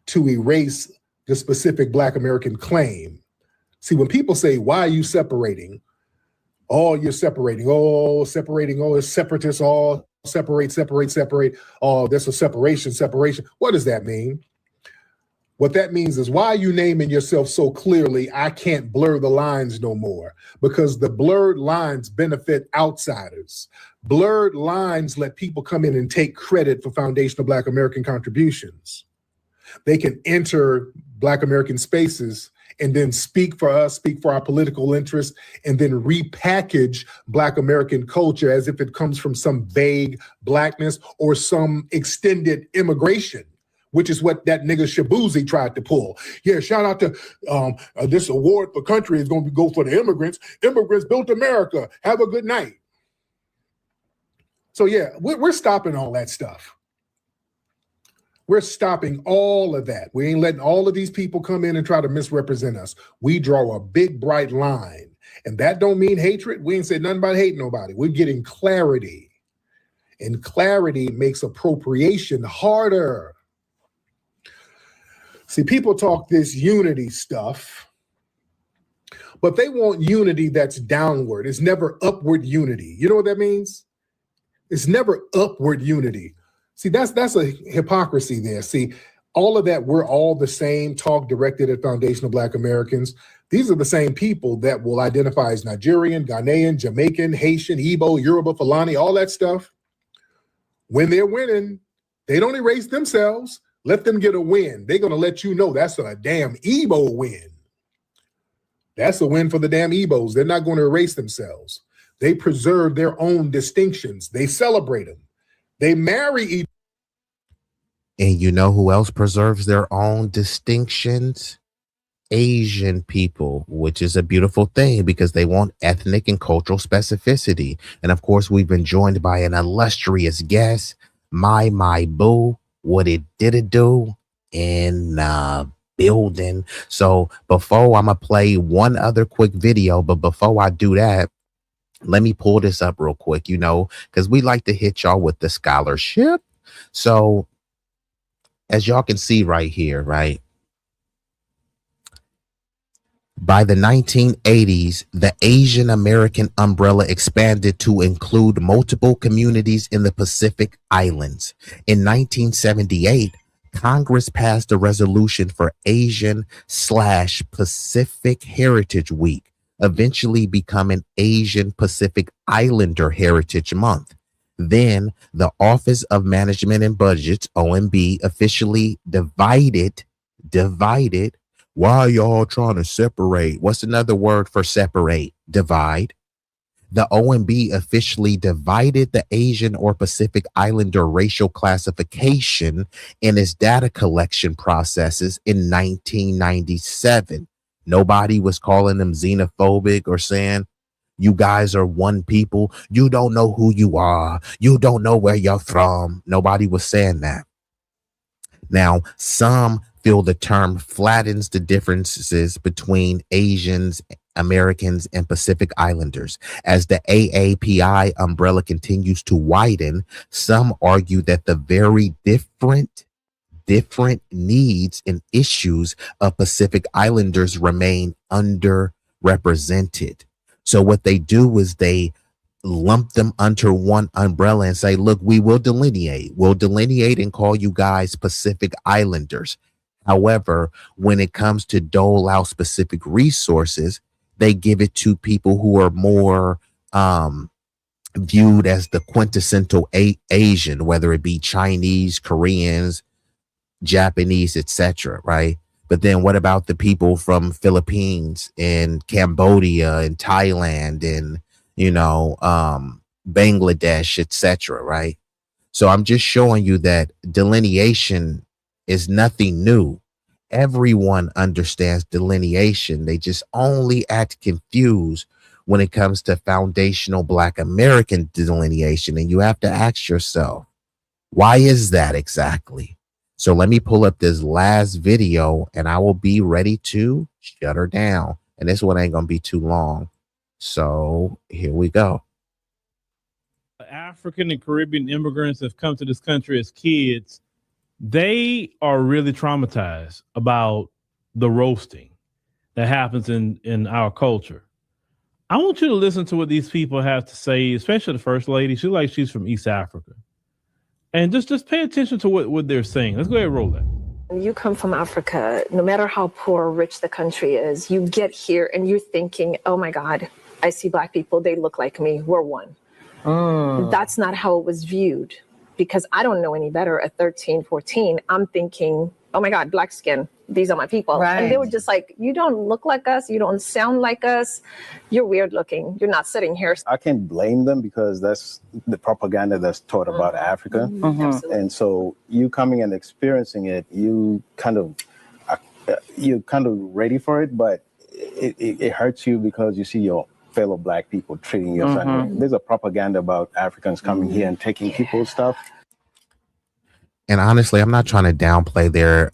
[SPEAKER 7] to erase the specific Black American claim. See, when people say, why are you separating? Oh, you're separating. Oh, separating. Oh, it's separatists. Oh, separate. Oh, there's a separation. What does that mean? What that means is, why are you naming yourself so clearly? I can't blur the lines no more, because the blurred lines benefit outsiders. Blurred lines let people come in and take credit for foundational Black American contributions. They can enter Black American spaces and then speak for us, speak for our political interests, and then repackage Black American culture as if it comes from some vague Blackness or some extended immigration, which is what that nigga B-Eazy tried to pull. Yeah, shout out to this award for country is going to go for the immigrants. Immigrants built America. Have a good night. So yeah, we're stopping all that stuff. We're stopping all of that. We ain't letting all of these people come in and try to misrepresent us. We draw a big, bright line. And that don't mean hatred. We ain't said nothing about hating nobody. We're getting clarity. And clarity makes appropriation harder. See, people talk this unity stuff, but they want unity that's downward. It's never upward unity. You know what that means? It's never upward unity. See, that's a hypocrisy there. See, all of that, we're all the same, talk directed at foundational Black Americans. These are the same people that will identify as Nigerian, Ghanaian, Jamaican, Haitian, Igbo, Yoruba, Fulani, all that stuff. When they're winning, they don't erase themselves. Let them get a win. They're going to let you know that's a damn Igbo win. That's a win for the damn Igbos. They're not going to erase themselves. They preserve their own distinctions. They celebrate them. They marry each.
[SPEAKER 2] And you know who else preserves their own distinctions? Asian people, which is a beautiful thing because they want ethnic and cultural specificity. And of course, we've been joined by an illustrious guest, my boo, what it do in building. So before I'm gonna play one other quick video, but before I do that, let me pull this up real quick, because we like to hit y'all with the scholarship. So as y'all can see right here, right? By the 1980s, the Asian American umbrella expanded to include multiple communities in the Pacific Islands. In 1978, Congress passed a resolution for Asian/Pacific Heritage Week, eventually becoming Asian Pacific Islander Heritage Month. Then the Office of Management and Budgets, OMB, officially divided divided. Why y'all trying to separate? What's another word for separate? Divide. The OMB officially divided the Asian or Pacific Islander racial classification in its data collection processes in 1997. Nobody was calling them xenophobic or saying, you guys are one people. You don't know who you are. You don't know where you're from. Nobody was saying that. Now, some feel the term flattens the differences between Asians, Americans, and Pacific Islanders. As the AAPI umbrella continues to widen, some argue that the very different needs and issues of Pacific Islanders remain underrepresented. So what they do is they lump them under one umbrella and say, look, we'll delineate and call you guys Pacific Islanders. However, when it comes to dole out specific resources, they give it to people who are more viewed as the quintessential Asian, whether it be Chinese, Koreans, Japanese, etc. Right? But then what about the people from Philippines and Cambodia and Thailand and Bangladesh, etc. Right? So I'm just showing you that delineation is nothing new. Everyone understands delineation. They just only act confused when it comes to foundational Black American delineation. And you have to ask yourself, why is that exactly? So let me pull up this last video and I will be ready to shut her down. And this one ain't going to be too long. So here we go.
[SPEAKER 9] African and Caribbean immigrants have come to this country as kids. They are really traumatized about the roasting that happens in our culture. I want you to listen to what these people have to say, especially the first lady. She's from East Africa. And just pay attention to what they're saying. Let's go ahead and roll that.
[SPEAKER 10] You come from Africa, no matter how poor or rich the country is, you get here and you're thinking, oh my God, I see Black people, they look like me, we're one. That's not how it was viewed, because I don't know any better at 13, 14. I'm thinking, oh my God, Black skin, these are my people. Right. And they were just like, you don't look like us, you don't sound like us, you're weird looking, you're not sitting here.
[SPEAKER 11] I can't blame them because that's the propaganda that's taught about Africa. And so you coming and experiencing it, you're kind of ready for it, but it hurts you because you see your fellow Black people treating your family. There's a propaganda about Africans coming here and taking people's stuff.
[SPEAKER 2] And honestly, I'm not trying to downplay their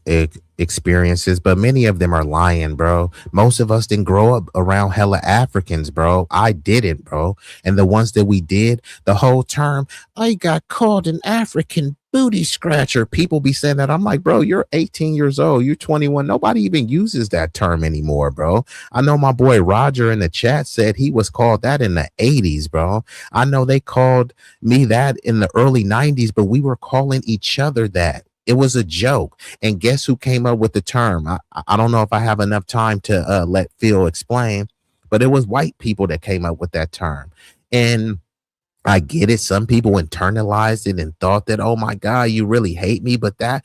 [SPEAKER 2] experiences, but many of them are lying, bro. Most of us didn't grow up around hella Africans, bro. I didn't, bro. And the ones that we did, the whole term, I got called an African booty scratcher. People be saying that. I'm like, bro, you're 18 years old. You're 21. Nobody even uses that term anymore, bro. I know my boy Roger in the chat said he was called that in the 80s, bro. I know they called me that in the early 90s, but we were calling each other that. It was a joke. And guess who came up with the term? I don't know if I have enough time to let Phil explain, but it was white people that came up with that term. And I get it. Some people internalized it and thought that, oh my God, you really hate me. But that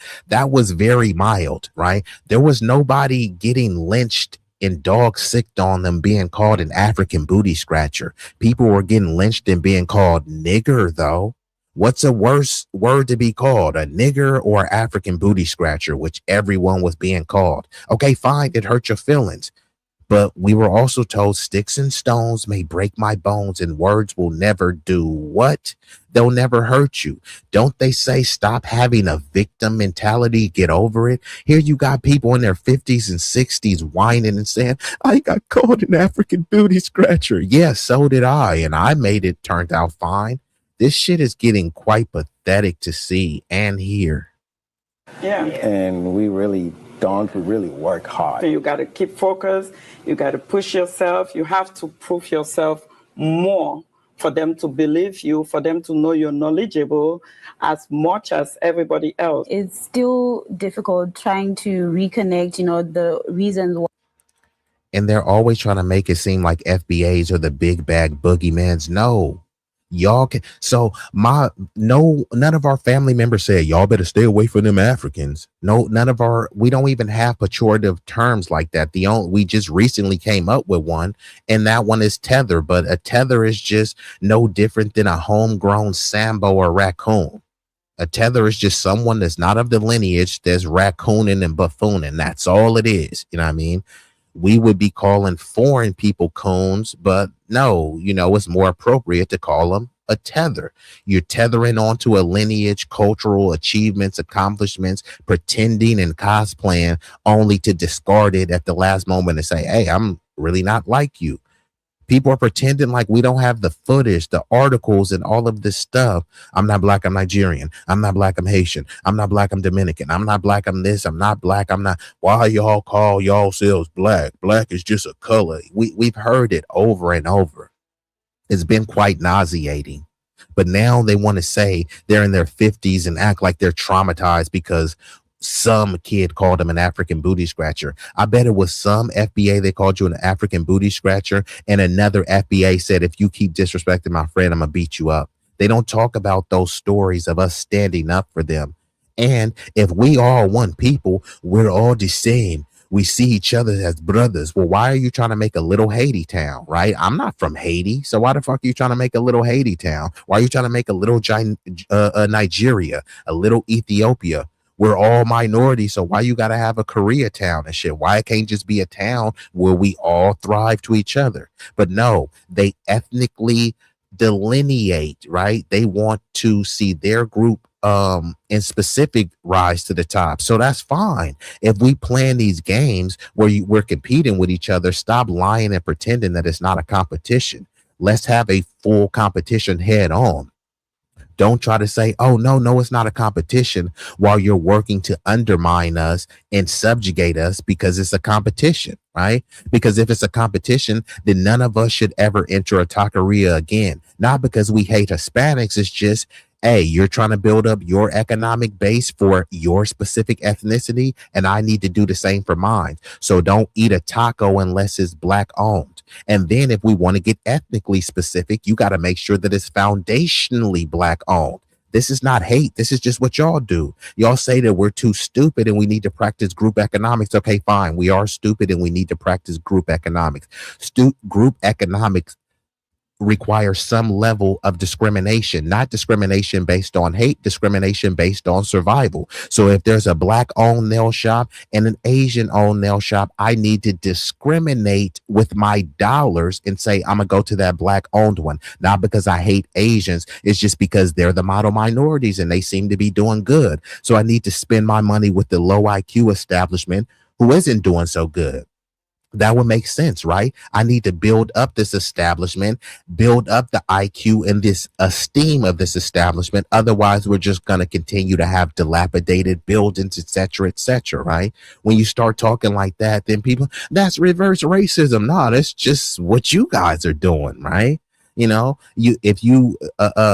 [SPEAKER 2] was very mild, right? There was nobody getting lynched and dog sicked on them being called an African booty scratcher. People were getting lynched and being called nigger, though. What's a worse word to be called, a nigger or African booty scratcher, which everyone was being called? Okay, fine. It hurt your feelings. But we were also told sticks and stones may break my bones and words will never do what? They'll never hurt you. Don't they say stop having a victim mentality, get over it? Here you got people in their 50s and 60s whining and saying, I got called an African booty scratcher. Yeah, so did I. And I made it, turned out fine. This shit is getting quite pathetic to see and hear.
[SPEAKER 11] Yeah. And we really work hard.
[SPEAKER 12] You got to keep focused. You got to push yourself. You have to prove yourself more for them to believe you, for them to know you're knowledgeable as much as everybody else.
[SPEAKER 13] It's still difficult trying to reconnect, the reasons why.
[SPEAKER 2] And they're always trying to make it seem like FBAs are the big bag boogeymans. No, Y'all can, so none of our family members said y'all better stay away from them Africans. No, we don't even have pejorative terms like that. We just recently came up with one, and that one is tether. But a tether is just no different than a homegrown sambo or raccoon. A tether is just someone that's not of the lineage that's raccooning and buffooning. That's all it is. You know what I mean? We would be calling foreign people coons, but no, it's more appropriate to call them a tether. You're tethering onto a lineage, cultural achievements, accomplishments, pretending and cosplaying only to discard it at the last moment and say, hey, I'm really not like you. People are pretending like we don't have the footage, the articles, and all of this stuff. I'm not black, I'm Nigerian. I'm not black, I'm Haitian. I'm not black, I'm Dominican. I'm not black, I'm this. I'm not black, I'm not. Why y'all call y'all selves black? Black is just a color. We've heard it over and over. It's been quite nauseating. But now they want to say they're in their 50s and act like they're traumatized because some kid called him an African booty scratcher. I bet it was some FBA they called you an African booty scratcher, and another FBA said, if you keep disrespecting my friend, I'm gonna beat you up. They don't talk about those stories of us standing up for them. And if we all one people, we're all the same. We see each other as brothers. Well, why are you trying to make a little Haiti town, right? I'm not from Haiti, so why the fuck are you trying to make a little Haiti town? Why are you trying to make a little Nigeria, a little Ethiopia? We're all minorities, so why you gotta have a Koreatown and shit? Why it can't just be a town where we all thrive to each other? But no, they ethnically delineate, right? They want to see their group in specific rise to the top. So that's fine. If we plan these games where we're competing with each other, stop lying and pretending that it's not a competition. Let's have a full competition head on. Don't try to say, oh, no, it's not a competition while you're working to undermine us and subjugate us because it's a competition, right? Because if it's a competition, then none of us should ever enter a taqueria again. Not because we hate Hispanics. It's just, hey, you're trying to build up your economic base for your specific ethnicity, and I need to do the same for mine. So don't eat a taco unless it's black owned. And then if we want to get ethnically specific, you got to make sure that it's foundationally black owned. This is not hate. This is just what y'all do. Y'all say that we're too stupid and we need to practice group economics. Okay, fine. We are stupid and we need to practice group economics. Group economics requires some level of discrimination, not discrimination based on hate, discrimination based on survival. So if there's a black owned nail shop and an Asian owned nail shop, I need to discriminate with my dollars and say, I'm gonna go to that black owned one, not because I hate Asians. It's just because they're the model minorities and they seem to be doing good. So I need to spend my money with the low IQ establishment who isn't doing so good. That would make sense, right? I need to build up this establishment, build up the IQ and this esteem of this establishment. Otherwise, we're just going to continue to have dilapidated buildings, etc., right? When you start talking like that, then people, that's reverse racism. No, that's just what you guys are doing, right? If you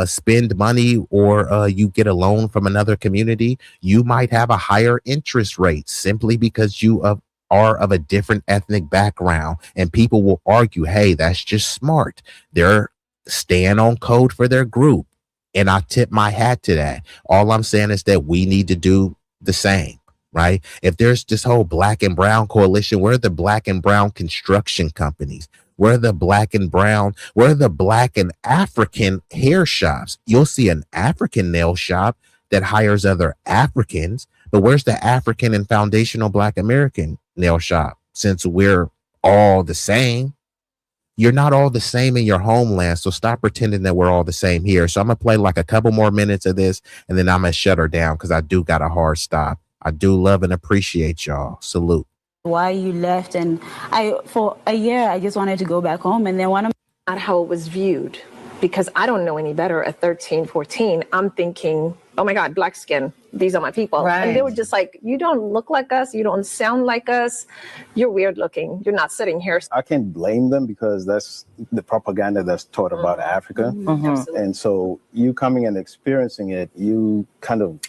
[SPEAKER 2] spend money or you get a loan from another community, you might have a higher interest rate simply because you are of a different ethnic background, and people will argue, hey, that's just smart. They're staying on code for their group, and I tip my hat to that. All I'm saying is that we need to do the same, right? If there's this whole black and brown coalition, where are the black and brown construction companies? Where are the black and brown? Where are the black and African hair shops? You'll see an African nail shop that hires other Africans, but where's the African and foundational Black American nail shop? Since we're all the same, you're not all the same in your homeland. So stop pretending that we're all the same here. So I'm going to play like a couple more minutes of this and then I'm going to shut her down because I do got a hard stop. I do love and appreciate y'all. Salute.
[SPEAKER 13] Why you left, and for a year I just wanted to go back home, and then
[SPEAKER 10] not how it was viewed, because I don't know any better at 13, 14. I'm thinking, oh my God, black skin, these are my people. Right. And they were just like, you don't look like us, you don't sound like us, you're weird looking, you're not sitting here.
[SPEAKER 11] I can't blame them because that's the propaganda that's taught about Africa. Mm-hmm. And so you coming and experiencing it, you're kind of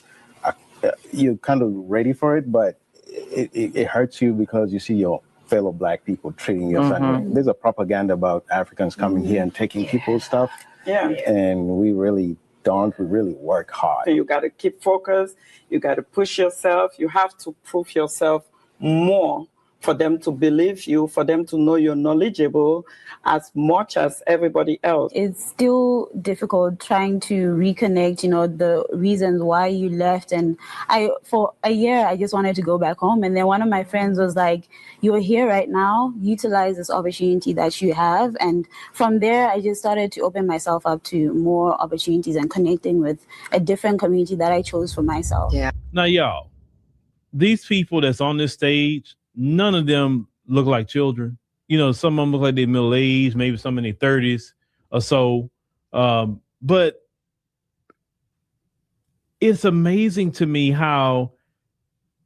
[SPEAKER 11] ready for it, but it hurts you because you see your fellow black people treating your family. There's a propaganda about Africans coming here and taking people's stuff.
[SPEAKER 12] Yeah.
[SPEAKER 11] And we really don't. We really work hard.
[SPEAKER 12] You got to keep focused. You got to push yourself. You have to prove yourself more for them to believe you, for them to know you're knowledgeable as much as everybody else.
[SPEAKER 13] It's still difficult trying to reconnect, the reasons why you left. And for a year, I just wanted to go back home. And then one of my friends was like, you're here right now, utilize this opportunity that you have. And from there, I just started to open myself up to more opportunities and connecting with a different community that I chose for myself.
[SPEAKER 12] Yeah.
[SPEAKER 9] Now, y'all, these people that's on this stage, none of them look like children. Some of them look like they're middle-aged, maybe some in their 30s or so. But it's amazing to me how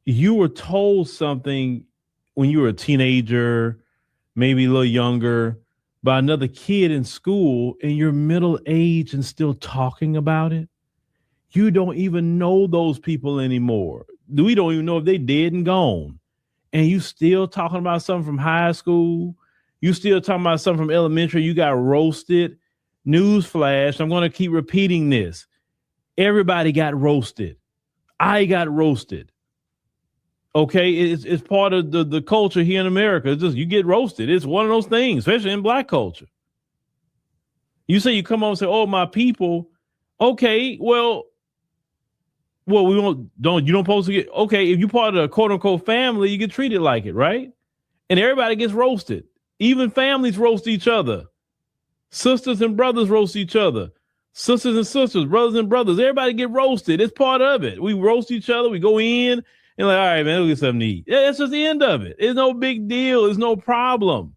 [SPEAKER 9] you were told something when you were a teenager, maybe a little younger, by another kid in school, and you're middle-aged and still talking about it. You don't even know those people anymore. We don't even know if they dead and gone. And you still talking about something from high school. You still talking about something from elementary. You got roasted. Newsflash. I'm going to keep repeating this. Everybody got roasted. I got roasted. Okay. It's part of the culture here in America. It's just, you get roasted. It's one of those things, especially in Black culture. You say you come on and say, oh, my people. Okay. Well, you don't supposed to get, okay, if you're part of a quote unquote family, you get treated like it, right? And everybody gets roasted. Even families roast each other. Sisters and brothers roast each other. Sisters and sisters, brothers and brothers, everybody get roasted. It's part of it. We roast each other. We go in and like, all right, man, we'll get something to eat. That's just the end of it. It's no big deal. It's no problem.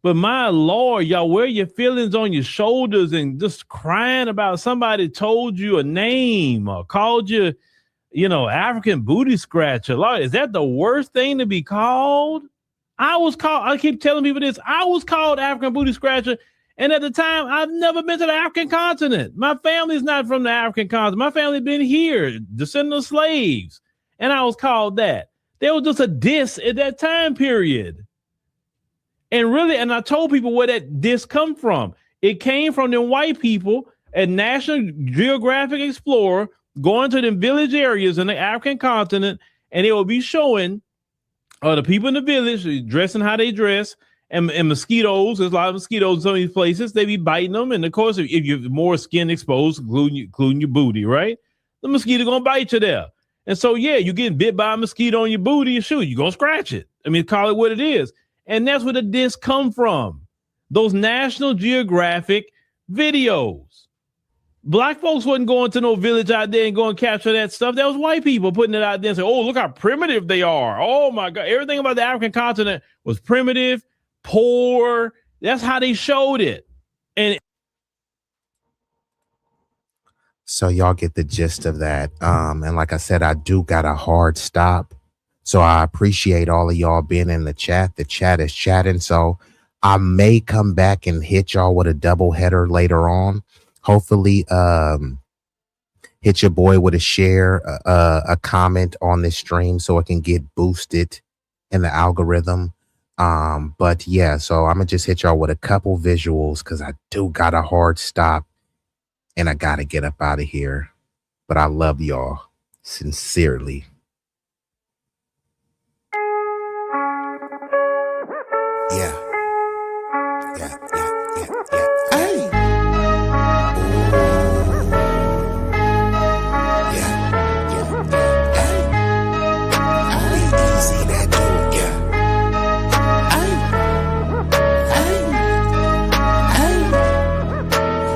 [SPEAKER 9] But my Lord, y'all wear your feelings on your shoulders and just crying about somebody told you a name or called you, African booty scratcher. Lord, is that the worst thing to be called? I keep telling people this. I was called African booty scratcher. And at the time, I've never been to the African continent. My family's not from the African continent. My family been here, descendant of slaves. And I was called that. There was just a diss at that time period. And I told people where that diss come from. It came from them white people at National Geographic Explorer going to them village areas in the African continent, and they will be showing the people in the village dressing how they dress, and mosquitoes. There's a lot of mosquitoes in some of these places. They be biting them, and of course, if you're more skin exposed, including your booty, right? The mosquito gonna bite you there. And so, yeah, you're getting bit by a mosquito on your booty, and shoot, you're gonna scratch it. I mean, call it what it is. And that's where the diss come from. Those National Geographic videos. Black folks wasn't going to no village out there and go and capture that stuff. That was white people putting it out there and saying, oh, look how primitive they are. Oh, my God. Everything about the African continent was primitive, poor. That's how they showed it. And
[SPEAKER 2] so y'all get the gist of that. And like I said, I do got a hard stop. So I appreciate all of y'all being in the chat. The chat is chatting. So I may come back and hit y'all with a double header later on. Hopefully, hit your boy with a share, a comment on this stream so it can get boosted in the algorithm. But yeah, so I'm gonna just hit y'all with a couple visuals because I do got a hard stop and I gotta get up out of here. But I love y'all sincerely. Yeah. Hey. B-Eazy, that dude, yeah.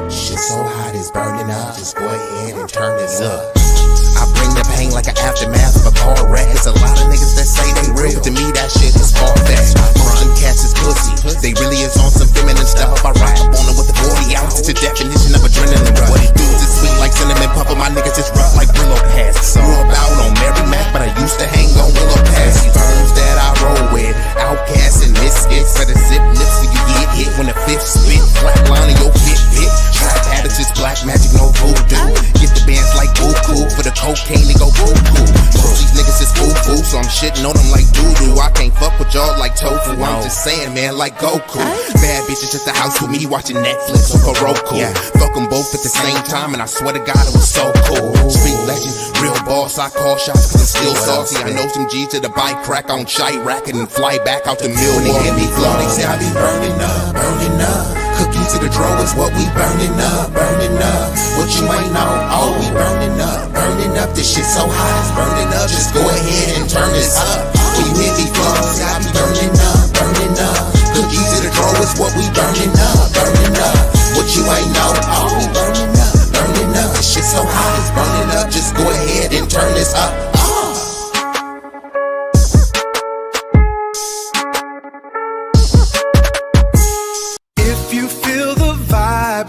[SPEAKER 2] Shit so hot it's burning up. Just go ahead and turn this up. I bring the pain like an aftermath of a car wreck. It's a lot of niggas that say they real. To me, that shit is far-fetched. Most them cats is pussy. They really is on some feminine stuff. I rock up on them with the 40 ounces. It's a definition of adrenaline rush. What he do is sweet like cinnamon puffer. My niggas is rough like Willow Pass. Grew up out on Mary Mac, but I used to hang on Willow Pass. These firms that I roll with, outcasts and misfits. Better zip lips so you get hit when the fifth spit. Flat line in your fit. Trap habits is black magic, no voodoo. Get the bands like boo-coo. For the cocaine, they go cuckoo. Most these niggas is foo-foo, so I'm shitting on them like doo-doo. I can't fuck with y'all like tofu. I'm just saying,
[SPEAKER 5] man like Goku. Bad bitches at the house with me watching Netflix or Roku. Fuck them both at the same time, and I swear to God it was so cool. Street legend, real boss, I call shots cause I'm still saucy. I know some G's to the bike crack on Chirac and then fly back out to Mill. When they hear me flow, they say I be burning up, burning up. Cookies to the draw is what we burning up, burning up. What you ain't know, oh we burning up, burning up. This shit so hot, it's burning up. Just go ahead and turn this up. When you hear me flow, say I be burning up, burning up. Cookies to the draw is what we burning up, burning up. What you ain't know, oh we burning up, burning up. This shit so hot, it's burning up. Just go ahead and turn this up.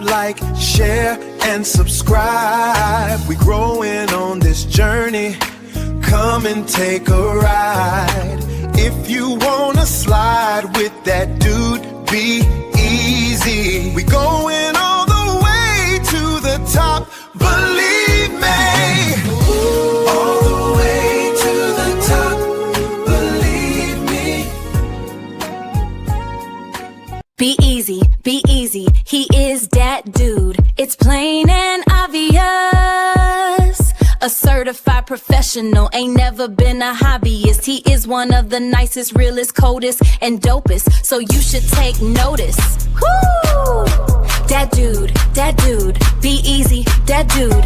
[SPEAKER 1] Like, share, and subscribe. We growing on this journey. Come and take a ride. If you wanna slide with that dude, B-Eazy. We going all the way to the top. Believe me. All the way to the top. Believe me.
[SPEAKER 14] B-Eazy, B-Eazy, he is that dude. It's plain and obvious. A certified professional, ain't never been a hobbyist. He is one of the nicest, realest, coldest, and dopest. So you should take notice. Woo! That dude, B-Eazy, that dude,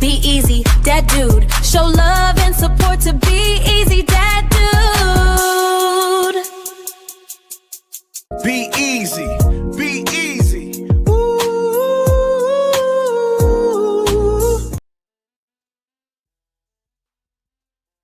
[SPEAKER 14] B-Eazy, that dude. Show love and support to B-Eazy, that dude.
[SPEAKER 1] B-Eazy.